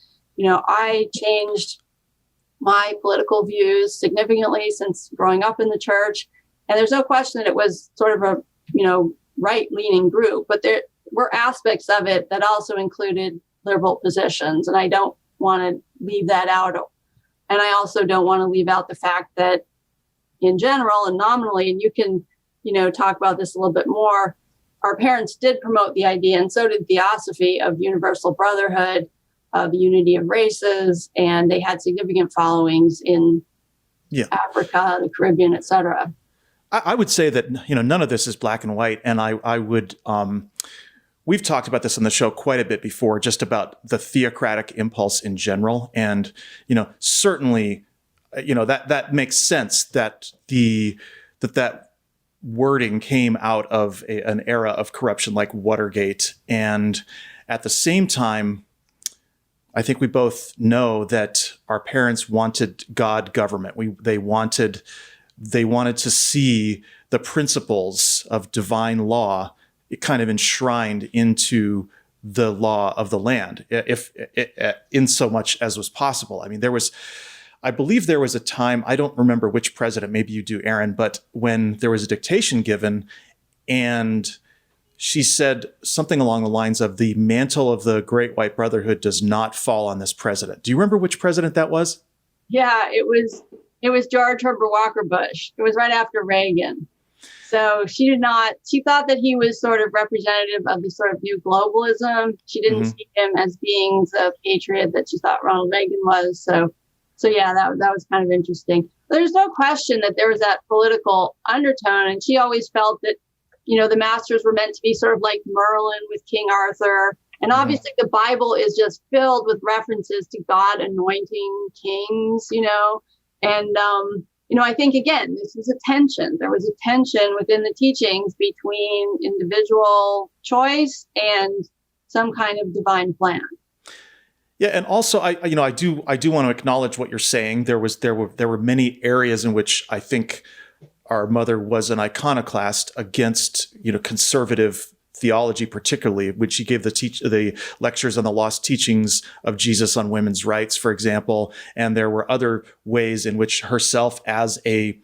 I changed my political views significantly since growing up in the church. And there's no question that it was sort of a, right-leaning group, but there were aspects of it that also included liberal positions. And I don't want to leave that out. And I also don't want to leave out the fact that in general and nominally, and you can, talk about this a little bit more, our parents did promote the idea, and so did Theosophy, of universal brotherhood, of the unity of races, and they had significant followings in Africa, the Caribbean, et cetera. I would say that, none of this is black and white. And I would, we've talked about this on the show quite a bit before, just about the theocratic impulse in general. And, certainly, that makes sense that that wording came out of an era of corruption like Watergate. And at the same time, I think we both know that our parents wanted God government. They wanted to see the principles of divine law kind of enshrined into the law of the land, if in so much as was possible. I mean, I believe there was a time, I don't remember which president, maybe you do, Erin, but when there was a dictation given and she said something along the lines of the mantle of the Great White Brotherhood does not fall on this president. Do you remember which president that was? Yeah, it was George Herbert Walker Bush. It was right after Reagan. So she thought that he was sort of representative of the sort of new globalism. She didn't see him as being the patriot that she thought Ronald Reagan was. So yeah, that was kind of interesting. There's no question that there was that political undertone, and she always felt that, the masters were meant to be sort of like Merlin with King Arthur. And obviously the Bible is just filled with references to God anointing kings, and, I think, again, this was a tension. There was a tension within the teachings between individual choice and some kind of divine plan. Yeah, and also I do want to acknowledge what you're saying. There were many areas in which I think our mother was an iconoclast against conservative theology, particularly, which she gave the lectures on the lost teachings of Jesus on women's rights, for example. And there were other ways in which herself as the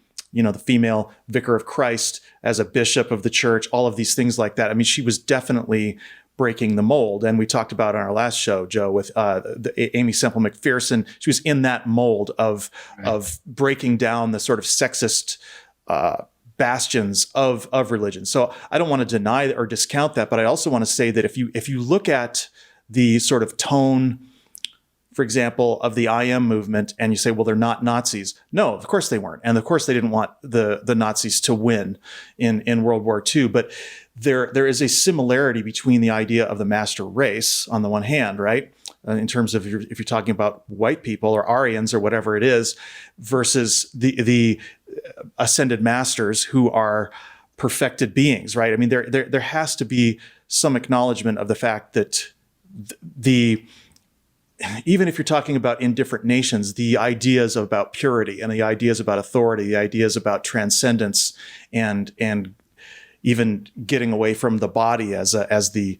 female vicar of Christ, as a bishop of the church, all of these things like that. I mean, she was definitely breaking the mold. And we talked about on our last show, Joe, with Amy Semple McPherson. She was in that mold of breaking down the sort of sexist bastions of religion. So I don't want to deny or discount that, but I also want to say that if you look at the sort of tone, for example, of the I Am movement, and you say, well, they're not Nazis. No, of course they weren't. And of course they didn't want the Nazis to win in World War II. But there is a similarity between the idea of the master race on the one hand, right? In terms of if you're talking about white people or Aryans or whatever it is, versus the ascended masters who are perfected beings, right? I mean, there has to be some acknowledgement of the fact that even if you're talking about in different nations, the ideas about purity and the ideas about authority, the ideas about transcendence, and even getting away from the body as the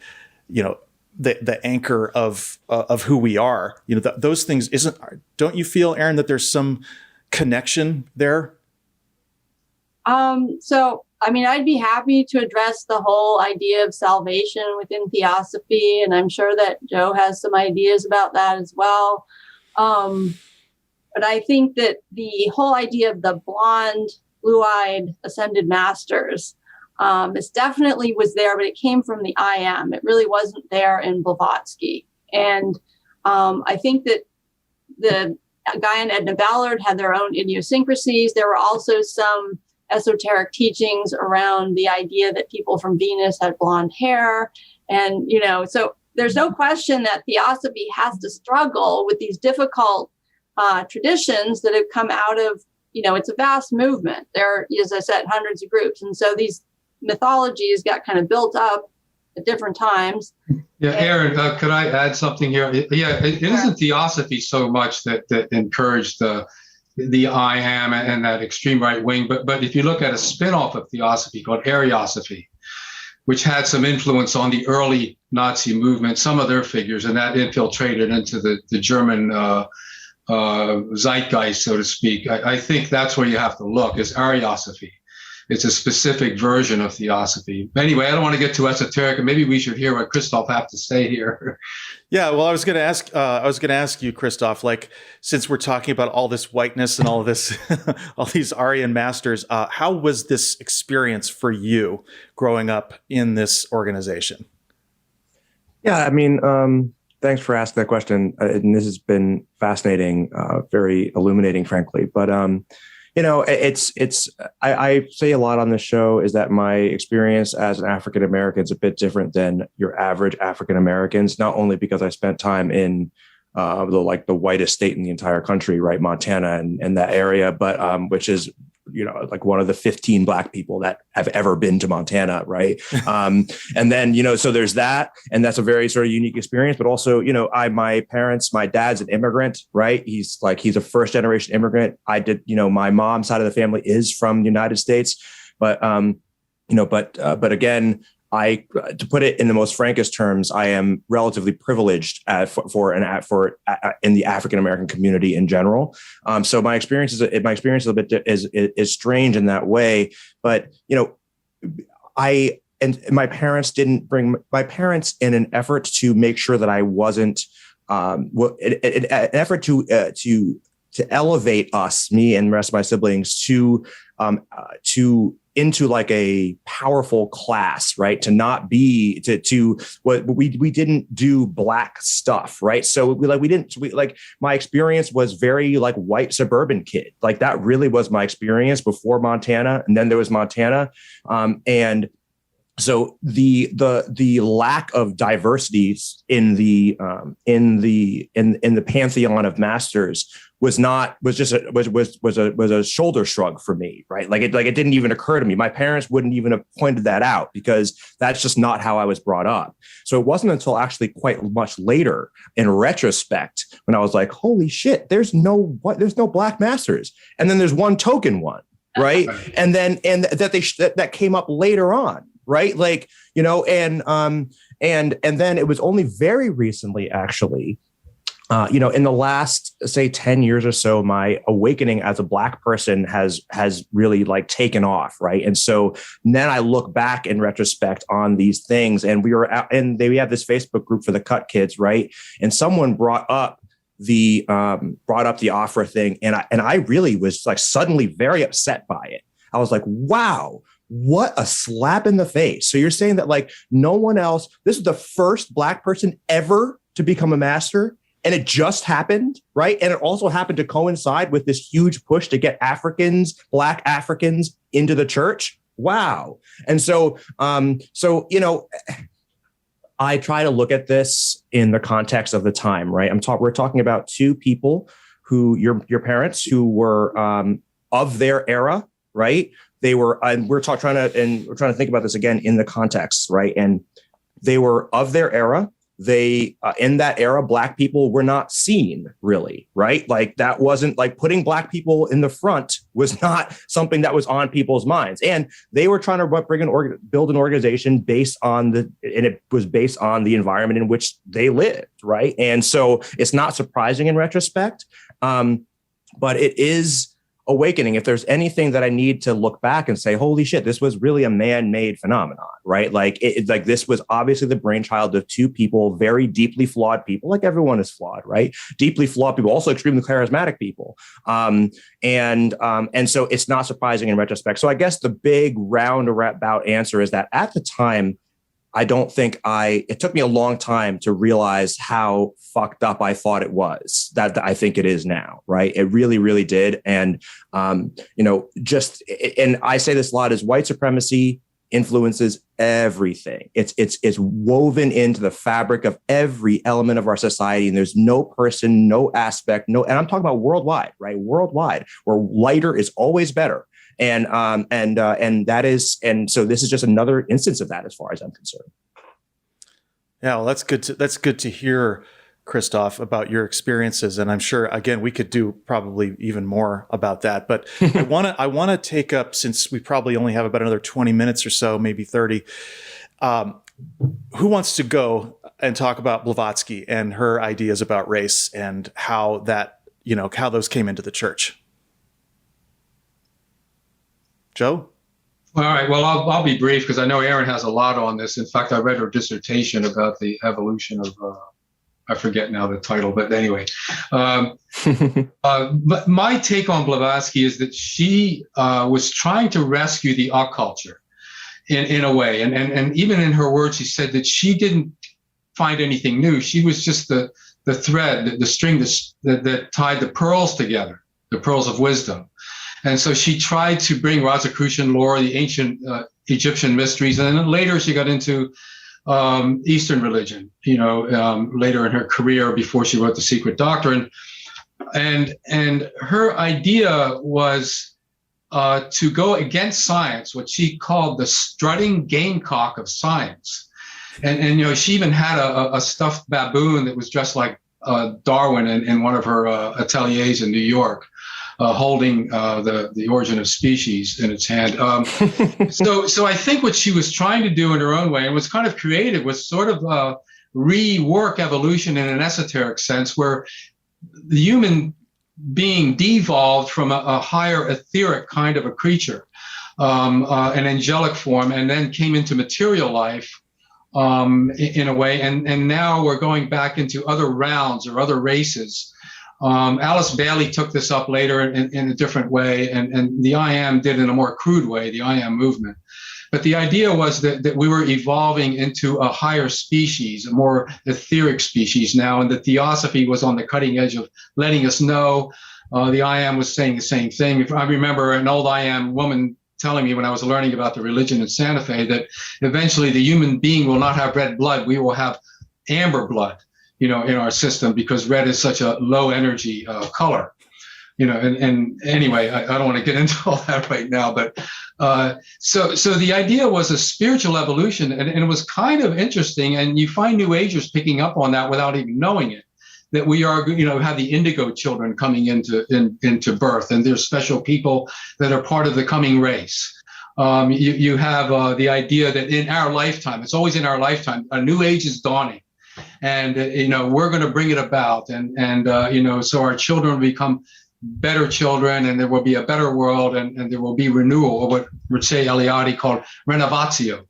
anchor of who we are, those things don't you feel, Erin, that there's some connection there? So, I mean, I'd be happy to address the whole idea of salvation within Theosophy, and I'm sure that Joe has some ideas about that as well. But I think that the whole idea of the blonde, blue-eyed ascended masters this definitely was there, but it came from the I Am. It really wasn't there in Blavatsky. And I think that the Guy and Edna Ballard had their own idiosyncrasies. There were also some esoteric teachings around the idea that people from Venus had blonde hair. And, so there's no question that Theosophy has to struggle with these difficult traditions that have come out of, it's a vast movement. There are, as I said, hundreds of groups. And so these mythologies got kind of built up at different times. Yeah, Erin, could I add something here? Yeah, it isn't Theosophy so much that encouraged the I Am and that extreme right wing, but if you look at a spin-off of Theosophy called Ariosophy, which had some influence on the early Nazi movement, some of their figures, and that infiltrated into the German zeitgeist, so to speak. I think that's where you have to look, is Ariosophy. It's a specific version of Theosophy. Anyway, I don't want to get too esoteric, and maybe we should hear what Christophe have to say here. Yeah, well, I was going to ask you, Christophe, like, since we're talking about all this whiteness and all of this, all these Aryan masters, how was this experience for you growing up in this organization? Yeah, I mean, thanks for asking that question. And this has been fascinating, very illuminating, frankly. But I say a lot on this show is that my experience as an African American is a bit different than your average African Americans, not only because I spent time in the whitest state in the entire country, right, Montana and that area, but which is like one of the 15 Black people that have ever been to Montana, right? And then, so there's that, and that's a very sort of unique experience. But also, my dad's an immigrant, right? He's a first generation immigrant. My mom's side of the family is from the United States, but again, to put it in the most frankest terms, I am relatively privileged in the African American community in general. So my experience is a bit is strange in that way. But my parents didn't bring my parents in an effort to make sure that I wasn't an effort to elevate us, me and the rest of my siblings, to into like a powerful class, right? To not be to what we didn't do Black stuff, right? So my experience was very like white suburban kid. Like that really was my experience before Montana, and then there was Montana, and so the lack of diversity in the pantheon of masters was a shoulder shrug for me, right? Like it didn't even occur to me. My parents wouldn't even have pointed that out because that's just not how I was brought up. So it wasn't until actually quite much later, in retrospect, when I was like, holy shit, there's no Black masters, and then there's one token one, right? and that came up later on. Right. Like, and then it was only very recently, actually, in the last, say, 10 years or so, my awakening as a Black person has really like taken off. Right. And so then I look back in retrospect on these things, and we have this Facebook group for the Cut Kids. Right. And someone brought up the Afra thing. And I really was like suddenly very upset by it. I was like, wow. What a slap in the face. So you're saying that like no one else, this is the first Black person ever to become a master, and it just happened, right? And it also happened to coincide with this huge push to get Black Africans into the church. Wow. And so, I try to look at this in the context of the time, right? We're talking about two people who your parents who were of their era, right? They were, and we're trying to think about this again in the context, right? And they were of their era. They, in that era, Black people were not seen really, right? Like that wasn't like putting Black people in the front was not something that was on people's minds. And they were trying to build an organization based on and it was based on the environment in which they lived, right? And so it's not surprising in retrospect, but it is awakening. If there's anything that I need to look back and say, holy shit, this was really a man-made phenomenon, right? Like this was obviously the brainchild of two people, very deeply flawed people, like everyone is flawed, right? Deeply flawed people, also extremely charismatic people. And so it's not surprising in retrospect. So I guess the big roundabout answer is that at the time, it took me a long time to realize how fucked up I thought it was that I think it is now, right? It really, really did. And, and I say this a lot, is white supremacy influences everything. It's woven into the fabric of every element of our society. And there's no person, no aspect, and I'm talking about worldwide, right? Worldwide, where lighter is always better. And so this is just another instance of that as far as I'm concerned. Yeah, well, that's good to hear, Christophe, about your experiences. And I'm sure, again, we could do probably even more about that. But I want to take up, since we probably only have about another 20 minutes or so, maybe 30. Who wants to go and talk about Blavatsky and her ideas about race and how those came into the church? Joe? All right. Well, I'll be brief because I know Erin has a lot on this. In fact, I read her dissertation about the evolution of, I forget now the title, but anyway. But my take on Blavatsky is that she was trying to rescue the occulture in a way. And even in her words, she said that she didn't find anything new. She was just the thread, the string that tied the pearls together, the pearls of wisdom. And so she tried to bring Rosicrucian lore, the ancient Egyptian mysteries, and then later she got into Eastern religion, later in her career before she wrote The Secret Doctrine. And her idea was to go against science, what she called the strutting gamecock of science. And you know, she even had a stuffed baboon that was dressed like Darwin in one of her ateliers in New York, holding the origin of species in its hand. So I think what she was trying to do in her own way, and was kind of creative, was sort of rework evolution in an esoteric sense, where the human being devolved from a higher etheric kind of a creature, an angelic form, and then came into material life in a way. And now we're going back into other rounds or other races. Alice Bailey took this up later in a different way, and the I Am did in a more crude way, the I Am movement. But the idea was that we were evolving into a higher species, a more etheric species now, and the Theosophy was on the cutting edge of letting us know. The I Am was saying the same thing. If I remember an old I Am woman telling me when I was learning about the religion in Santa Fe that eventually the human being will not have red blood, we will have amber blood, you know, in our system, because red is such a low energy color. You know, and anyway, I don't want to get into all that right now, but so the idea was a spiritual evolution, and it was kind of interesting, and you find New Agers picking up on that without even knowing it, that we are, you know, have the indigo children coming into birth, and there's special people that are part of the coming race. You have the idea that in our lifetime, it's always in our lifetime, a new age is dawning, and you know, we're going to bring it about, and you know, so our children will become better children, and there will be a better world, and there will be renewal, or what Mircea Eliade called renovatio.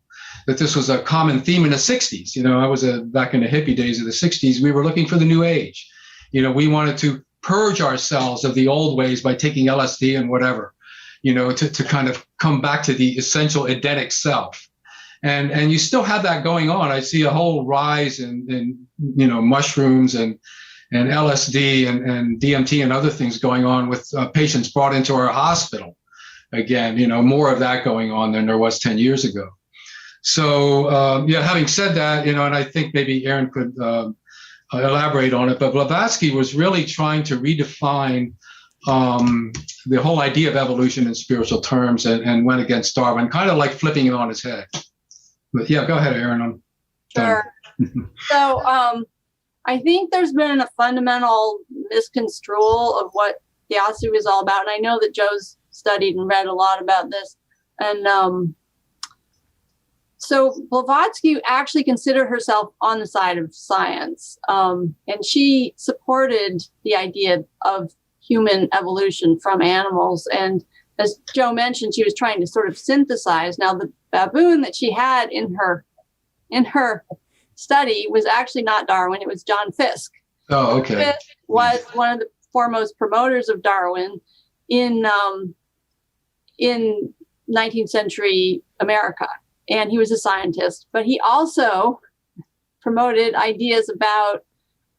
That this was a common theme in the 60s. You know, I was back in the hippie days of the 60s, we were looking for the new age. You know, we wanted to purge ourselves of the old ways by taking LSD and whatever, you know, to kind of come back to the essential Edenic self. And you still have that going on. I see a whole rise in you know, mushrooms and LSD and DMT and other things going on with patients brought into our hospital. Again, you know, more of that going on than there was 10 years ago. So, yeah, having said that, you know, and I think maybe Erin could elaborate on it, but Blavatsky was really trying to redefine the whole idea of evolution in spiritual terms, and went against Darwin, kind of like flipping it on his head. But yeah, go ahead, Erin. I'm done. Sure. So, I think there's been a fundamental misconstrual of what Theosophy was all about. And I know that Joe's studied and read a lot about this. And so Blavatsky actually considered herself on the side of science. And she supported the idea of human evolution from animals. And as Joe mentioned, she was trying to sort of synthesize. Now, the baboon that she had in her study was actually not Darwin, it was John Fiske. Oh, okay. Fiske was one of the foremost promoters of Darwin in 19th century America. And he was a scientist, but he also promoted ideas about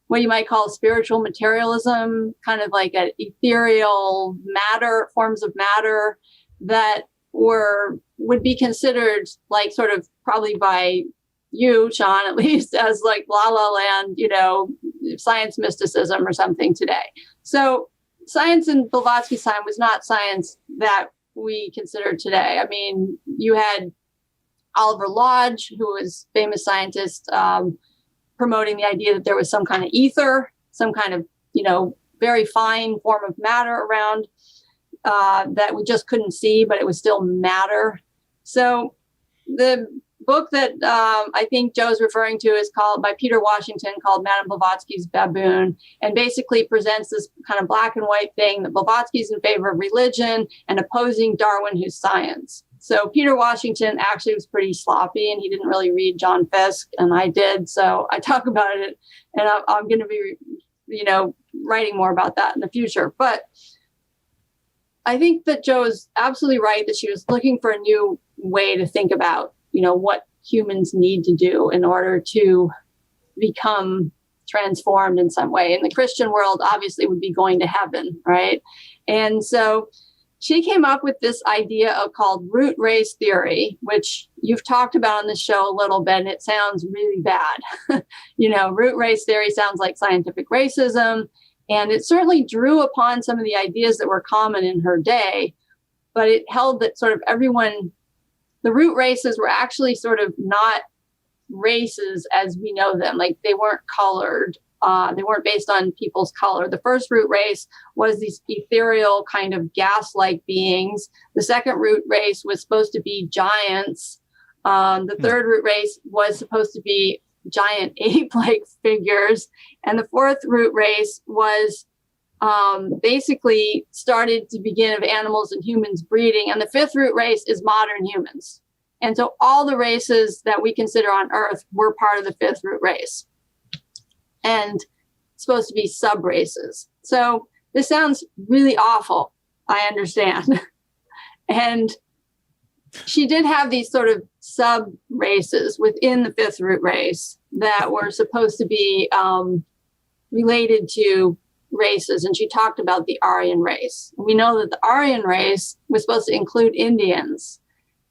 what you might call spiritual materialism, kind of like an ethereal matter, forms of matter that would be considered like sort of probably by you, Sean, at least, as like La La Land, you know, science mysticism or something today. So science in Blavatsky's time was not science that we consider today. I mean, you had Oliver Lodge, who was a famous scientist, promoting the idea that there was some kind of ether, some kind of, you know, very fine form of matter around that we just couldn't see, but it was still matter. So the book that I think Joe's referring to is called by Peter Washington, called Madame Blavatsky's Baboon, and basically presents this kind of black and white thing that Blavatsky's in favor of religion and opposing Darwin, who's science. So Peter Washington actually was pretty sloppy, and he didn't really read John Fiske, and I did. So I talk about it, and I'm going to be, you know, writing more about that in the future. But I think that Joe is absolutely right that she was looking for a new way to think about, you know, what humans need to do in order to become transformed in some way. In the Christian world, obviously, would be going to heaven, right? And so she came up with this idea called root race theory, which you've talked about on the show a little bit, and it sounds really bad. You know, root race theory sounds like scientific racism, and it certainly drew upon some of the ideas that were common in her day. but it held that sort of everyone, the root races were actually sort of not races as we know them. Like they weren't colored. They weren't based on people's color. The first root race was these ethereal kind of gas-like beings. The second root race was supposed to be giants. The third root race was supposed to be giant ape-like figures. And the fourth root race was basically started to begin of animals and humans breeding. And the fifth root race is modern humans. And so all the races that we consider on Earth were part of the fifth root race and supposed to be sub races. So this sounds really awful. I understand. And she did have these sort of sub races within the fifth root race that were supposed to be related to races. And she talked about the Aryan race. We know that the Aryan race was supposed to include Indians.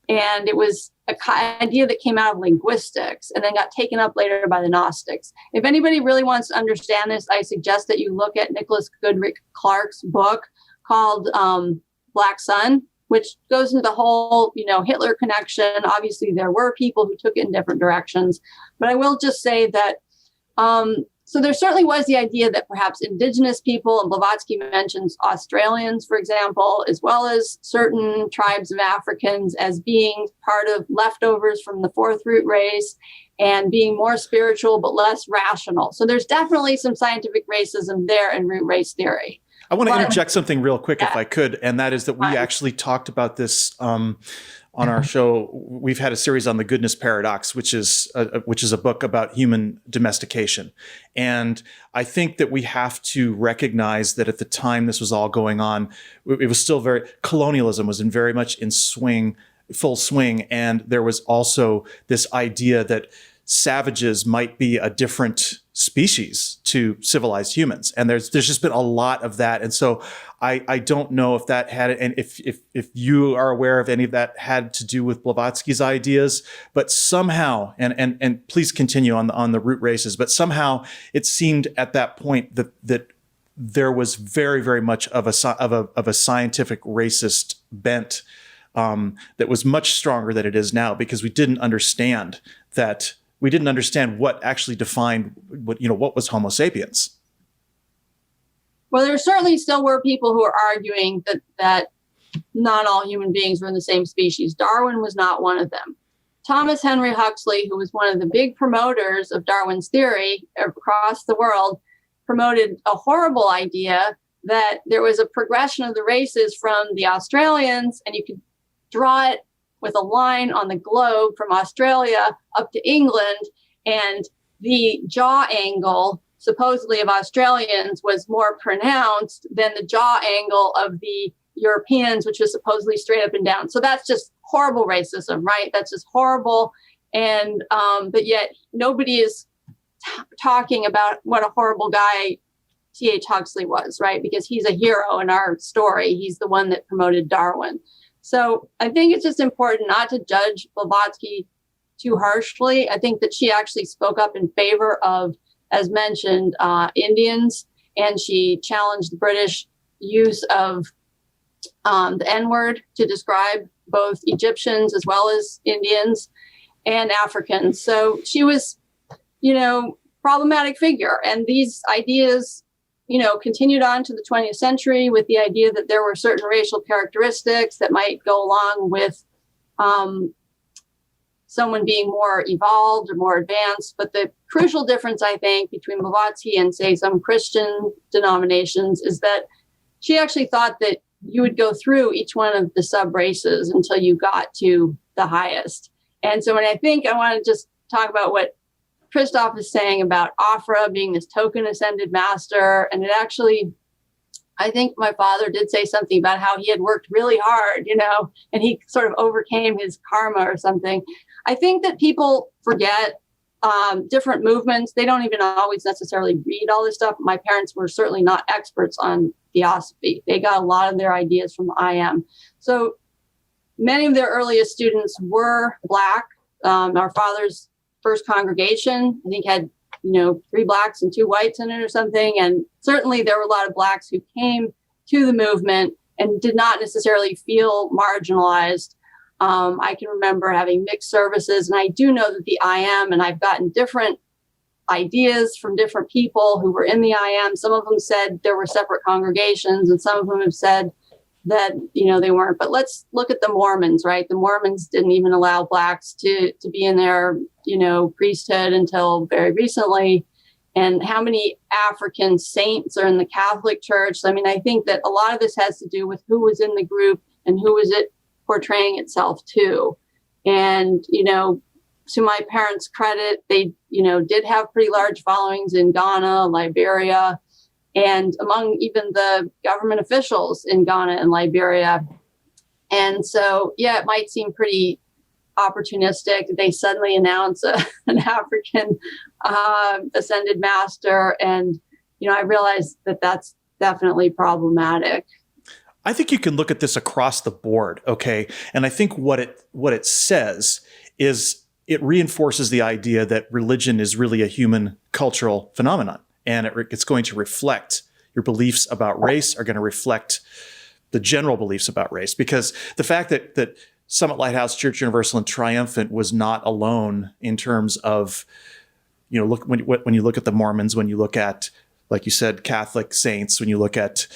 And it was an idea that came out of linguistics and then got taken up later by the Gnostics. If anybody really wants to understand this, I suggest that you look at Nicholas Goodrick Clark's book called Black Sun, which goes into the whole, Hitler connection. Obviously, there were people who took it in different directions. But I will just say that so there certainly was the idea that perhaps indigenous people, and Blavatsky mentions Australians, for example, as well as certain tribes of Africans as being part of leftovers from the fourth root race and being more spiritual but less rational. So there's definitely some scientific racism there in root race theory. I want to interject something real quick, if I could, and that is that we actually talked about this on our show. We've had a series on the goodness paradox, which is a book about human domestication. And I think that we have to recognize that at the time this was all going on, it was still colonialism was very much in full swing. And there was also this idea that savages might be a different species to civilized humans. And there's just been a lot of that. And so I don't know if that had, and if you are aware of any of that had to do with Blavatsky's ideas, but somehow, and please continue on the root races, but somehow it seemed at that point that there was very, very much of a scientific racist bent that was much stronger than it is now, because we didn't understand what actually defined what was Homo sapiens. Well, there certainly still were people who were arguing that not all human beings were in the same species. Darwin was not one of them. Thomas Henry Huxley, who was one of the big promoters of Darwin's theory across the world, promoted a horrible idea that there was a progression of the races from the Australians, and you could draw it with a line on the globe from Australia up to England, and the jaw angle supposedly of Australians was more pronounced than the jaw angle of the Europeans, which was supposedly straight up and down. So that's just horrible racism, right? That's just horrible. And but yet nobody is talking about what a horrible guy T.H. Huxley was, right? Because he's a hero in our story. He's the one that promoted Darwin. So I think it's just important not to judge Blavatsky too harshly. I think that she actually spoke up in favor of, as mentioned, Indians, and she challenged the British use of the N-word to describe both Egyptians as well as Indians and Africans. So she was, problematic figure. And these ideas, continued on to the 20th century with the idea that there were certain racial characteristics that might go along with someone being more evolved or more advanced. But the crucial difference, I think, between Blavatsky and, say, some Christian denominations is that she actually thought that you would go through each one of the sub-races until you got to the highest. And so when I want to just talk about what Christophe is saying about Afra being this token ascended master. And it actually, I think my father did say something about how he had worked really hard, and he sort of overcame his karma or something. I think that people forget different movements. They don't even always necessarily read all this stuff. My parents were certainly not experts on Theosophy. They got a lot of their ideas from IM. So many of their earliest students were Black. Our father's first congregation, I think, had 3 Blacks and 2 whites in it or something. And certainly there were a lot of Blacks who came to the movement and did not necessarily feel marginalized. I can remember having mixed services, and I do know that the IM, and I've gotten different ideas from different people who were in the IM. Some of them said there were separate congregations, and some of them have said that, they weren't. But let's look at the Mormons, right? The Mormons didn't even allow Blacks to be in their, priesthood until very recently. And how many African saints are in the Catholic Church? I mean, I think that a lot of this has to do with who was in the group and who was it portraying itself to. And, to my parents' credit, they, did have pretty large followings in Ghana, Liberia, and among even the government officials in Ghana and Liberia. And so, yeah, it might seem pretty opportunistic. They suddenly announce an African ascended master. And, I realize that that's definitely problematic. I think you can look at this across the board, okay? And I think what it says is it reinforces the idea that religion is really a human cultural phenomenon, and it's going to reflect your beliefs about race are going to reflect the general beliefs about race, because the fact that Summit Lighthouse, Church Universal, and Triumphant was not alone in terms of, look when you look at the Mormons, when you look at, like you said, Catholic saints, when you look at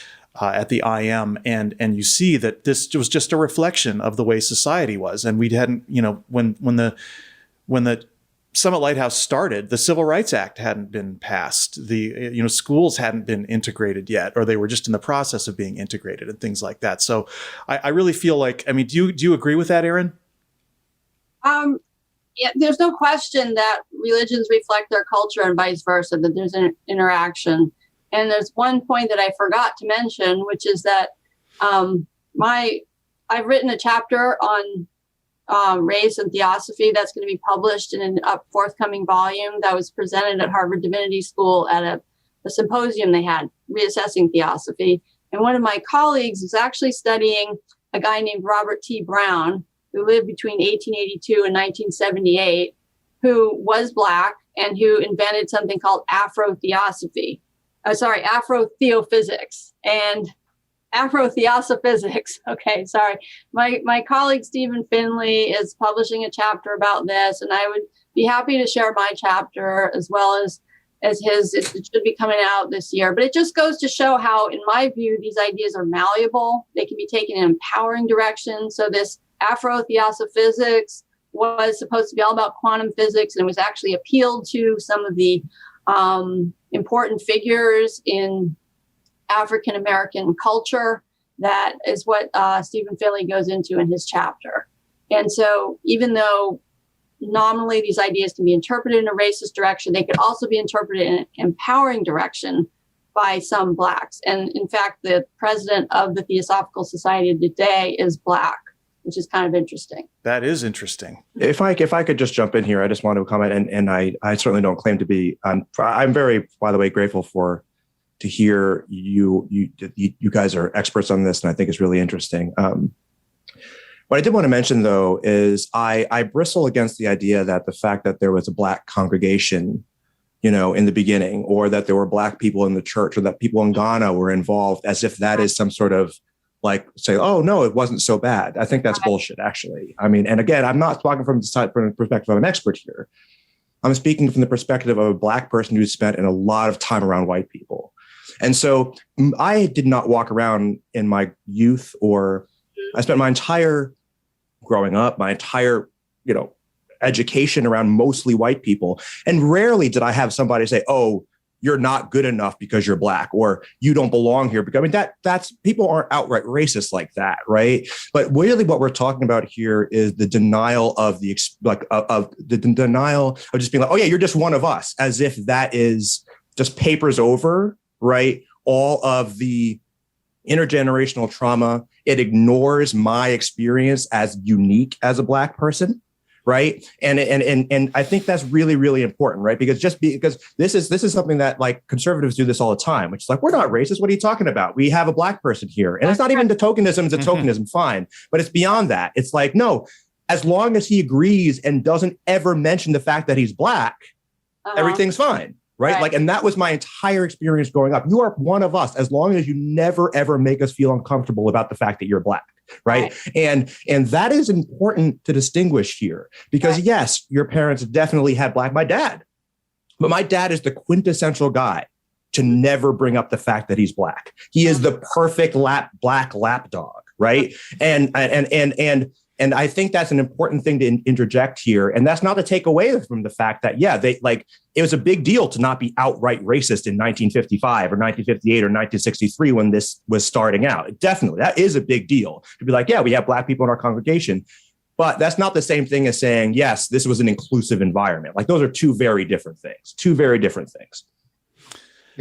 the IM, and you see that this was just a reflection of the way society was, and we hadn't, when the Summit Lighthouse started, the Civil Rights Act hadn't been passed. The schools hadn't been integrated yet, or they were just in the process of being integrated and things like that. So I really feel like, I mean, do you agree with that, Erin? Yeah, there's no question that religions reflect their culture and vice versa, that there's an interaction. And there's one point that I forgot to mention, which is that I've written a chapter on race and theosophy that's going to be published in a forthcoming volume that was presented at Harvard Divinity School at a symposium they had, reassessing theosophy. And one of my colleagues was actually studying a guy named Robert T. Brown, who lived between 1882 and 1978, who was Black and who invented something called Afrotheosophy. Afrotheophysics and Afrotheosophysics. Okay, sorry. My colleague Stephen Finley is publishing a chapter about this, and I would be happy to share my chapter as well as his. It should be coming out this year. But it just goes to show how, in my view, these ideas are malleable. They can be taken in empowering directions. So this Afrotheosophysics was supposed to be all about quantum physics, and it was actually appealed to some of the important figures in African American culture. That is what Stephen Finley goes into in his chapter. And so even though nominally these ideas can be interpreted in a racist direction, they could also be interpreted in an empowering direction by some Blacks. And in fact, the president of the Theosophical Society today is Black, which is kind of interesting. That is interesting. If I could just jump in here, I just want to comment, and I certainly don't claim to be. I'm very, by the way, grateful to hear you guys are experts on this, and I think it's really interesting. What I did want to mention, though, is I bristle against the idea that the fact that there was a Black congregation, in the beginning, or that there were Black people in the church, or that people in Ghana were involved, as if that is some sort of say, oh, no, it wasn't so bad. I think that's bullshit, actually. I mean, and again, I'm not talking from the perspective of an expert here. I'm speaking from the perspective of a Black person who's spent a lot of time around white people. And so I did not walk around in my youth, or I spent my entire growing up, my entire, education around mostly white people. And rarely did I have somebody say, oh, you're not good enough because you're Black, or you don't belong here. Because that's people aren't outright racist like that, right? But really, what we're talking about here is the denial of the denial of just being like, oh yeah, you're just one of us, as if that is just papers over, right? All of the intergenerational trauma. It ignores my experience as unique as a Black person. Right. And I think that's really, really important. Right. Because this is something that conservatives do this all the time, which is we're not racist. What are you talking about? We have a Black person here. And it's not even the tokenism. It's a tokenism. Fine. But it's beyond that. It's no, as long as he agrees and doesn't ever mention the fact that he's Black, everything's fine. right? Like, and that was my entire experience growing up. You are one of us, as long as you never, ever make us feel uncomfortable about the fact that you're Black. Right. And that is important to distinguish here, because yes, your parents definitely had Black, my dad, but my dad is the quintessential guy to never bring up the fact that he's Black. He is the perfect Black lapdog. Right. And I think that's an important thing to interject here. And that's not to take away from the fact that, it was a big deal to not be outright racist in 1955 or 1958 or 1963 when this was starting out. Definitely, that is a big deal to be like, yeah, we have Black people in our congregation. But that's not the same thing as saying, yes, this was an inclusive environment. Like, those are two very different things.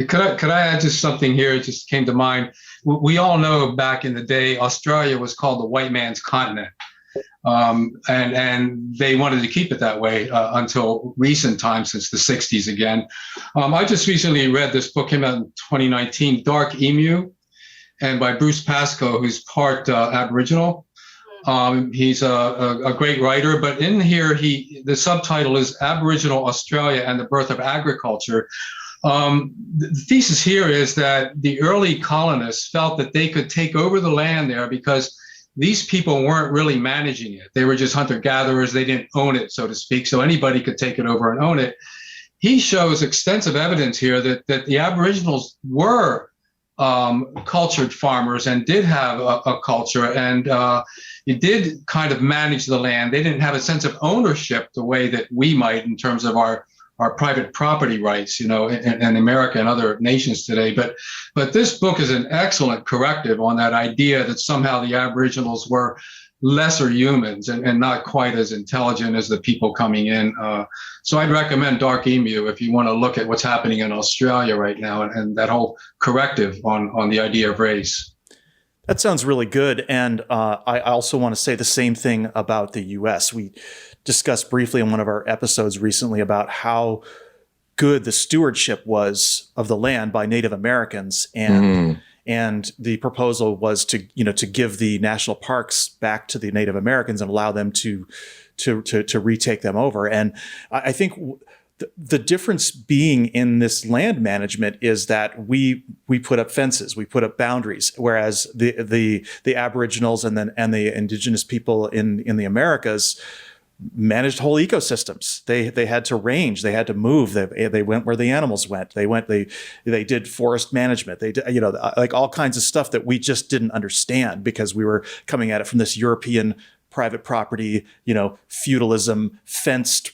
Could I add just something here? It just came to mind. We all know back in the day, Australia was called the white man's continent. And they wanted to keep it that way until recent times, since the 60s again. I just recently read this book, came out in 2019, Dark Emu, and by Bruce Pascoe, who's part Aboriginal. He's a great writer, but in here, the subtitle is Aboriginal Australia and the Birth of Agriculture. The thesis here is that the early colonists felt that they could take over the land there because these people weren't really managing it. They were just hunter-gatherers. They didn't own it, so to speak. So anybody could take it over and own it. He shows extensive evidence here that the Aboriginals were cultured farmers and did have a culture, and it did kind of manage the land. They didn't have a sense of ownership the way that we might in terms of our private property rights, in America and other nations today. But this book is an excellent corrective on that idea that somehow the Aboriginals were lesser humans and not quite as intelligent as the people coming in. So I'd recommend Dark Emu if you want to look at what's happening in Australia right now and that whole corrective on the idea of race. That sounds really good. And I also want to say the same thing about the U.S. We discussed briefly in one of our episodes recently about how good the stewardship was of the land by Native Americans. And the proposal was to give the national parks back to the Native Americans and allow them to retake them over. And I think the difference being in this land management is that we put up fences, we put up boundaries, whereas the Aboriginals and the indigenous people in the Americas managed whole ecosystems. They had to range, they had to move, they went where the animals went. They did forest management. They did, like all kinds of stuff that we just didn't understand because we were coming at it from this European private property, feudalism, fenced,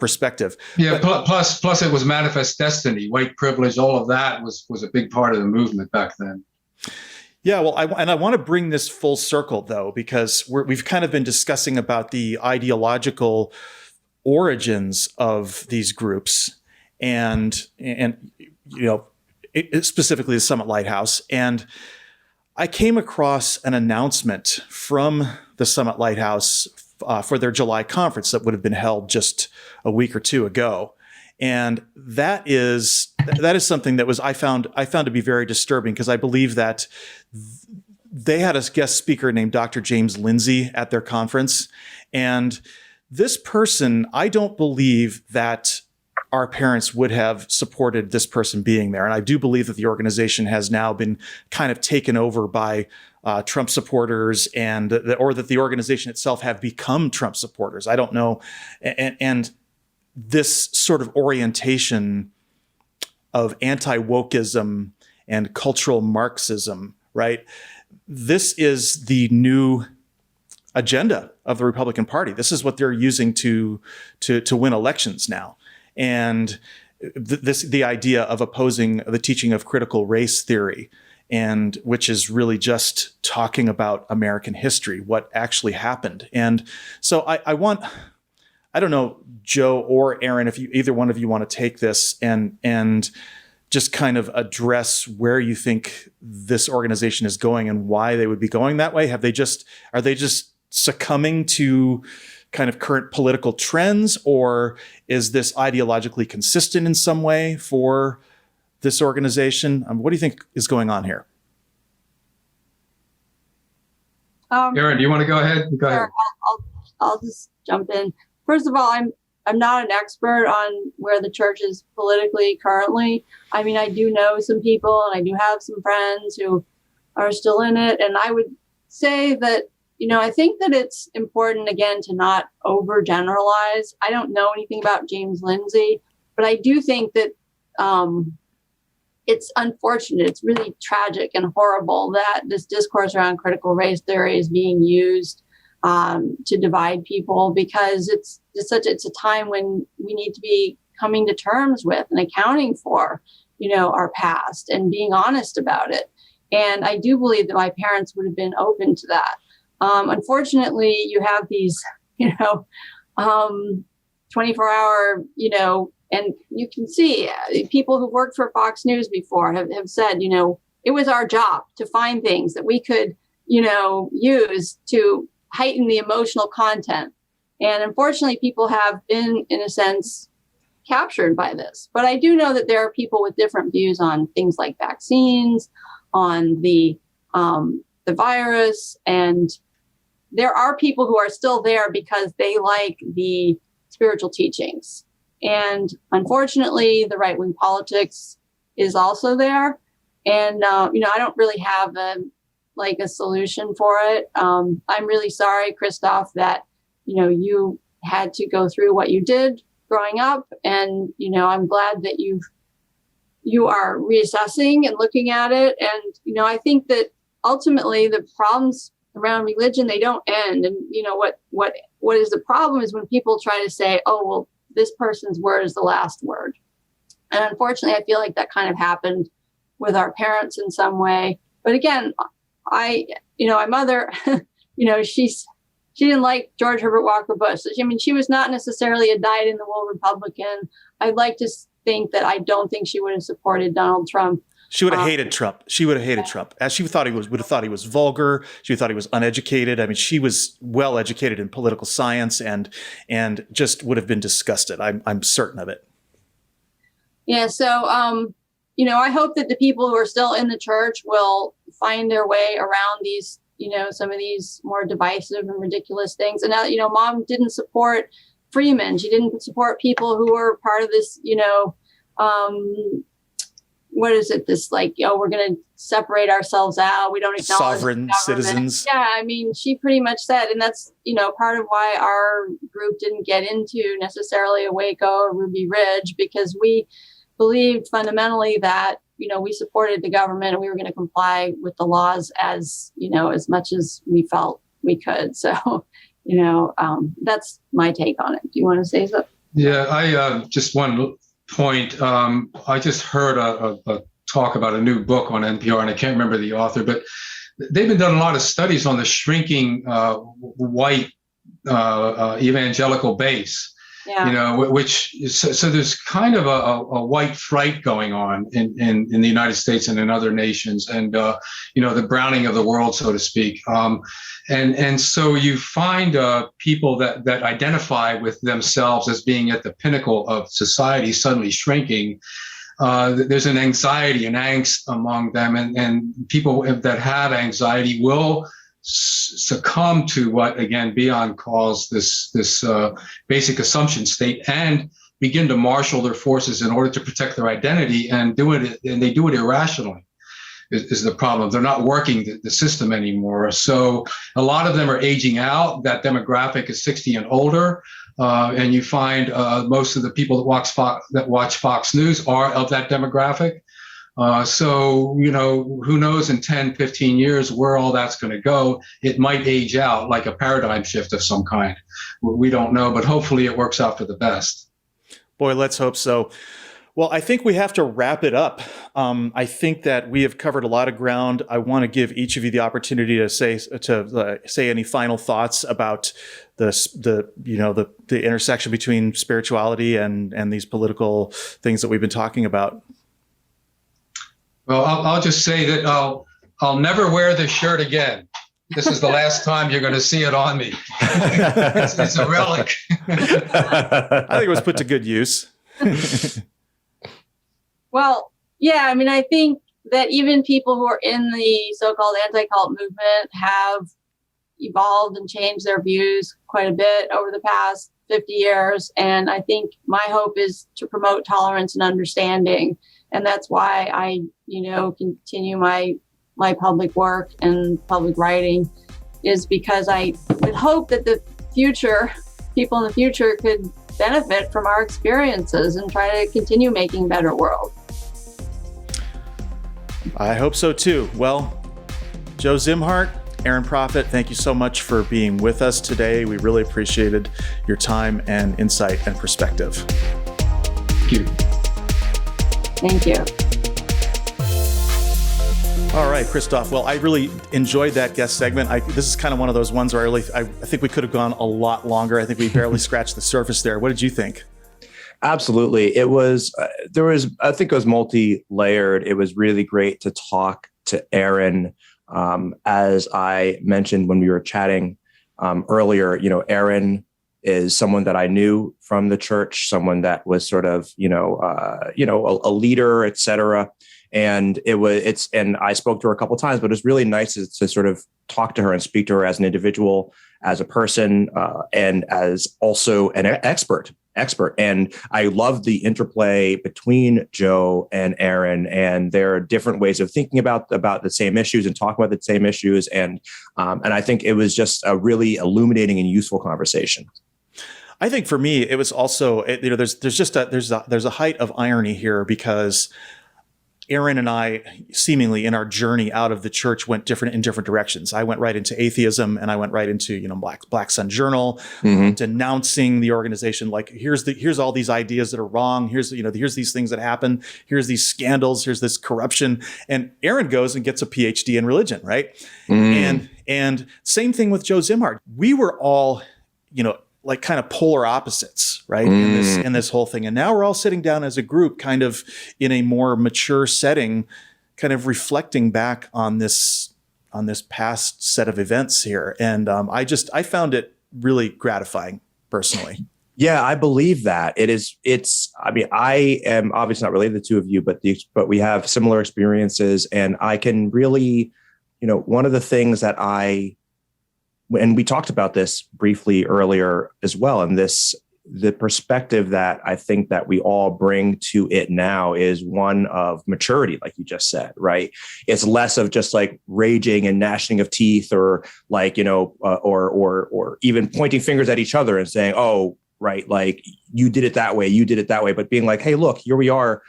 perspective. Yeah. Plus it was manifest destiny, white privilege, all of that was a big part of the movement back then. Yeah, well, I want to bring this full circle, though, because we've kind of been discussing about the ideological origins of these groups and specifically the Summit Lighthouse. And I came across an announcement from the Summit Lighthouse for their July conference that would have been held just a week or two ago. And that is something that I found to be very disturbing, because I believe that they had a guest speaker named Dr. James Lindsay at their conference. And this person, I don't believe that our parents would have supported this person being there. And I do believe that the organization has now been kind of taken over by Trump supporters, or that the organization itself have become Trump supporters. I don't know. And this sort of orientation of anti-wokeism and cultural Marxism, right? This is the new agenda of the Republican Party. This is what they're using to win elections now. And the idea of opposing the teaching of critical race theory, and which is really just talking about American history, what actually happened. And so I don't know, Joe or Erin, if either one of you want to take this and just kind of address where you think this organization is going and why they would be going that way. Are they just succumbing to kind of current political trends, or is this ideologically consistent in some way for this organization? What do you think is going on here? Erin, do you want to go ahead? Go ahead. I'll just jump in. First of all, I'm not an expert on where the church is politically currently. I mean, I do know some people and I do have some friends who are still in it. And I would say that, I think that it's important, again, to not overgeneralize. I don't know anything about James Lindsay, but I do think that it's unfortunate. It's really tragic and horrible that this discourse around critical race theory is being used to divide people, because it's a time when we need to be coming to terms with and accounting for, our past and being honest about it. And I do believe that my parents would have been open to that. Unfortunately, you have these, 24-hour, and you can see people who've worked for Fox News before have said, it was our job to find things that we could, use to heighten the emotional content. And unfortunately, people have been, in a sense, captured by this. But I do know that there are people with different views on things like vaccines, on the virus, and there are people who are still there because they like the spiritual teachings. And unfortunately, the right-wing politics is also there. And, I don't really have a solution for it. I'm really sorry, Christophe, that, you had to go through what you did growing up. And, I'm glad that you are reassessing and looking at it. And, I think that ultimately the problems around religion, they don't end. And, what is the problem is when people try to say, oh, well, this person's word is the last word. And unfortunately, I feel like that kind of happened with our parents in some way. But again, my mother, she didn't like George Herbert Walker Bush. She was not necessarily a dyed-in-the-wool Republican. I'd like to think that I don't think she would have supported Donald Trump. She would have hated Trump. She would have hated Trump. As she would have thought he was vulgar. She thought he was uneducated. I mean, she was well educated in political science and just would have been disgusted. I'm certain of it. Yeah. So, I hope that the people who are still in the church will find their way around these, some of these more divisive and ridiculous things. And now, Mom didn't support Freeman. She didn't support people who were part of this, what is it? This we're going to separate ourselves out. We don't acknowledge sovereign citizens. Yeah. She pretty much said, and that's, part of why our group didn't get into necessarily a Waco or Ruby Ridge, because we believed fundamentally that, we supported the government and we were going to comply with the laws as much as we felt we could. So, that's my take on it. Do you want to say something? Yeah, I just one point. I just heard a talk about a new book on NPR, and I can't remember the author, but they've been done a lot of studies on the shrinking white evangelical base. Yeah. Which so there's kind of a white fright going on in the United States and in other nations, and the browning of the world, so to speak. And so you find people that identify with themselves as being at the pinnacle of society suddenly shrinking. There's an anxiety and angst among them, and people that have anxiety will succumb to what, again, Bion calls this basic assumption state, and begin to marshal their forces in order to protect their identity, and they do it irrationally. Is the problem. They're not working the system anymore. So a lot of them are aging out. That demographic is 60 and older. And you find most of the people that watch Fox News are of that demographic. So, who knows in 10, 15 years where all that's going to go. It might age out like a paradigm shift of some kind. We don't know, but hopefully it works out for the best. Boy, let's hope so. Well, I think we have to wrap it up. I think that we have covered a lot of ground. I want to give each of you the opportunity to say any final thoughts about the intersection between spirituality and these political things that we've been talking about. Well, I'll just say that I'll never wear this shirt again. This is the last time you're going to see it on me. It's a relic. I think it was put to good use. Well, yeah, I think that even people who are in the so-called anti-cult movement have evolved and changed their views quite a bit over the past 50 years. And I think my hope is to promote tolerance and understanding. And that's why I, continue my public work and public writing, is because I would hope that people in the future could benefit from our experiences and try to continue making a better world. I hope so too. Well, Joe Szimhart, Erin Prophet, thank you so much for being with us today. We really appreciated your time and insight and perspective. Thank you. Thank you. All right, Christophe. Well, I really enjoyed that guest segment. This is kind of one of those ones where I think we could have gone a lot longer. I think we barely scratched the surface there. What did you think? Absolutely. It was, I think it was multi-layered. It was really great to talk to Erin. As I mentioned when we were chatting earlier, Erin is someone that I knew from the church, someone that was sort of, a leader, et cetera. And and I spoke to her a couple of times, but it was really nice to sort of talk to her and speak to her as an individual, as a person, and as also an expert. And I love the interplay between Joe and Erin and their different ways of thinking about the same issues and talking about the same issues. And I think it was just a really illuminating and useful conversation. I think for me, it was also, there's a height of irony here, because Erin and I, seemingly in our journey out of the church, went in different directions. I went right into atheism, and I went right into Black Sun Journal, denouncing the organization. Like, here's all these ideas that are wrong. Here's these things that happen. Here's these scandals. Here's this corruption. And Erin goes and gets a PhD in religion, right? And same thing with Joe Szimhart. We were all, like kind of polar opposites, right? In this whole thing. And now we're all sitting down as a group, kind of in a more mature setting, kind of reflecting back on this past set of events here. And I found it really gratifying personally. Yeah, I believe that I am obviously not related to the two of you, but we have similar experiences, and I can really, one of the things that and we talked about this briefly earlier as well, and the perspective that I think that we all bring to it now is one of maturity, like you just said, right? It's less of just like raging and gnashing of teeth, or like, or even pointing fingers at each other and saying, oh, right, like you did it that way, but being like, hey, look, here we are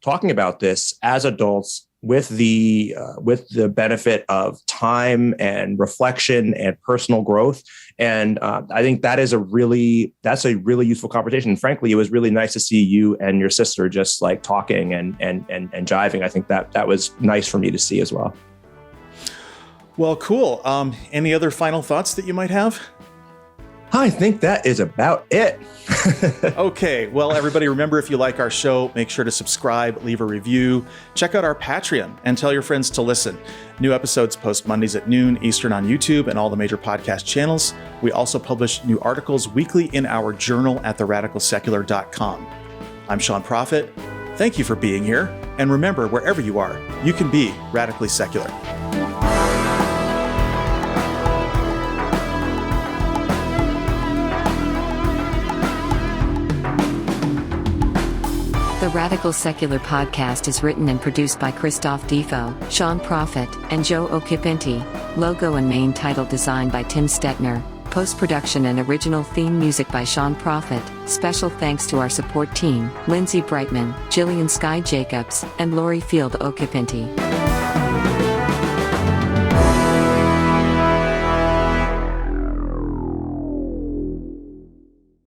talking about this as adults, with the benefit of time and reflection and personal growth. And I think that's a really useful conversation. And frankly, it was really nice to see you and your sister just like talking and jiving. I think that was nice for me to see as well. Well, cool. Any other final thoughts that you might have? I think that is about it. Okay. Well, everybody, remember, if you like our show, make sure to subscribe, leave a review, check out our Patreon, and tell your friends to listen. New episodes post Mondays at noon Eastern on YouTube and all the major podcast channels. We also publish new articles weekly in our journal at theradicalsecular.com. I'm Sean Prophet. Thank you for being here. And remember, wherever you are, you can be radically secular. The Radical Secular podcast is written and produced by Christophe Defoe, Sean Prophet, and Joe Okipinti. Logo and main title design by Tim Stetner. Post-production and original theme music by Sean Prophet. Special thanks to our support team, Lindsay Brightman, Jillian Sky Jacobs, and Lori Field Okipinti.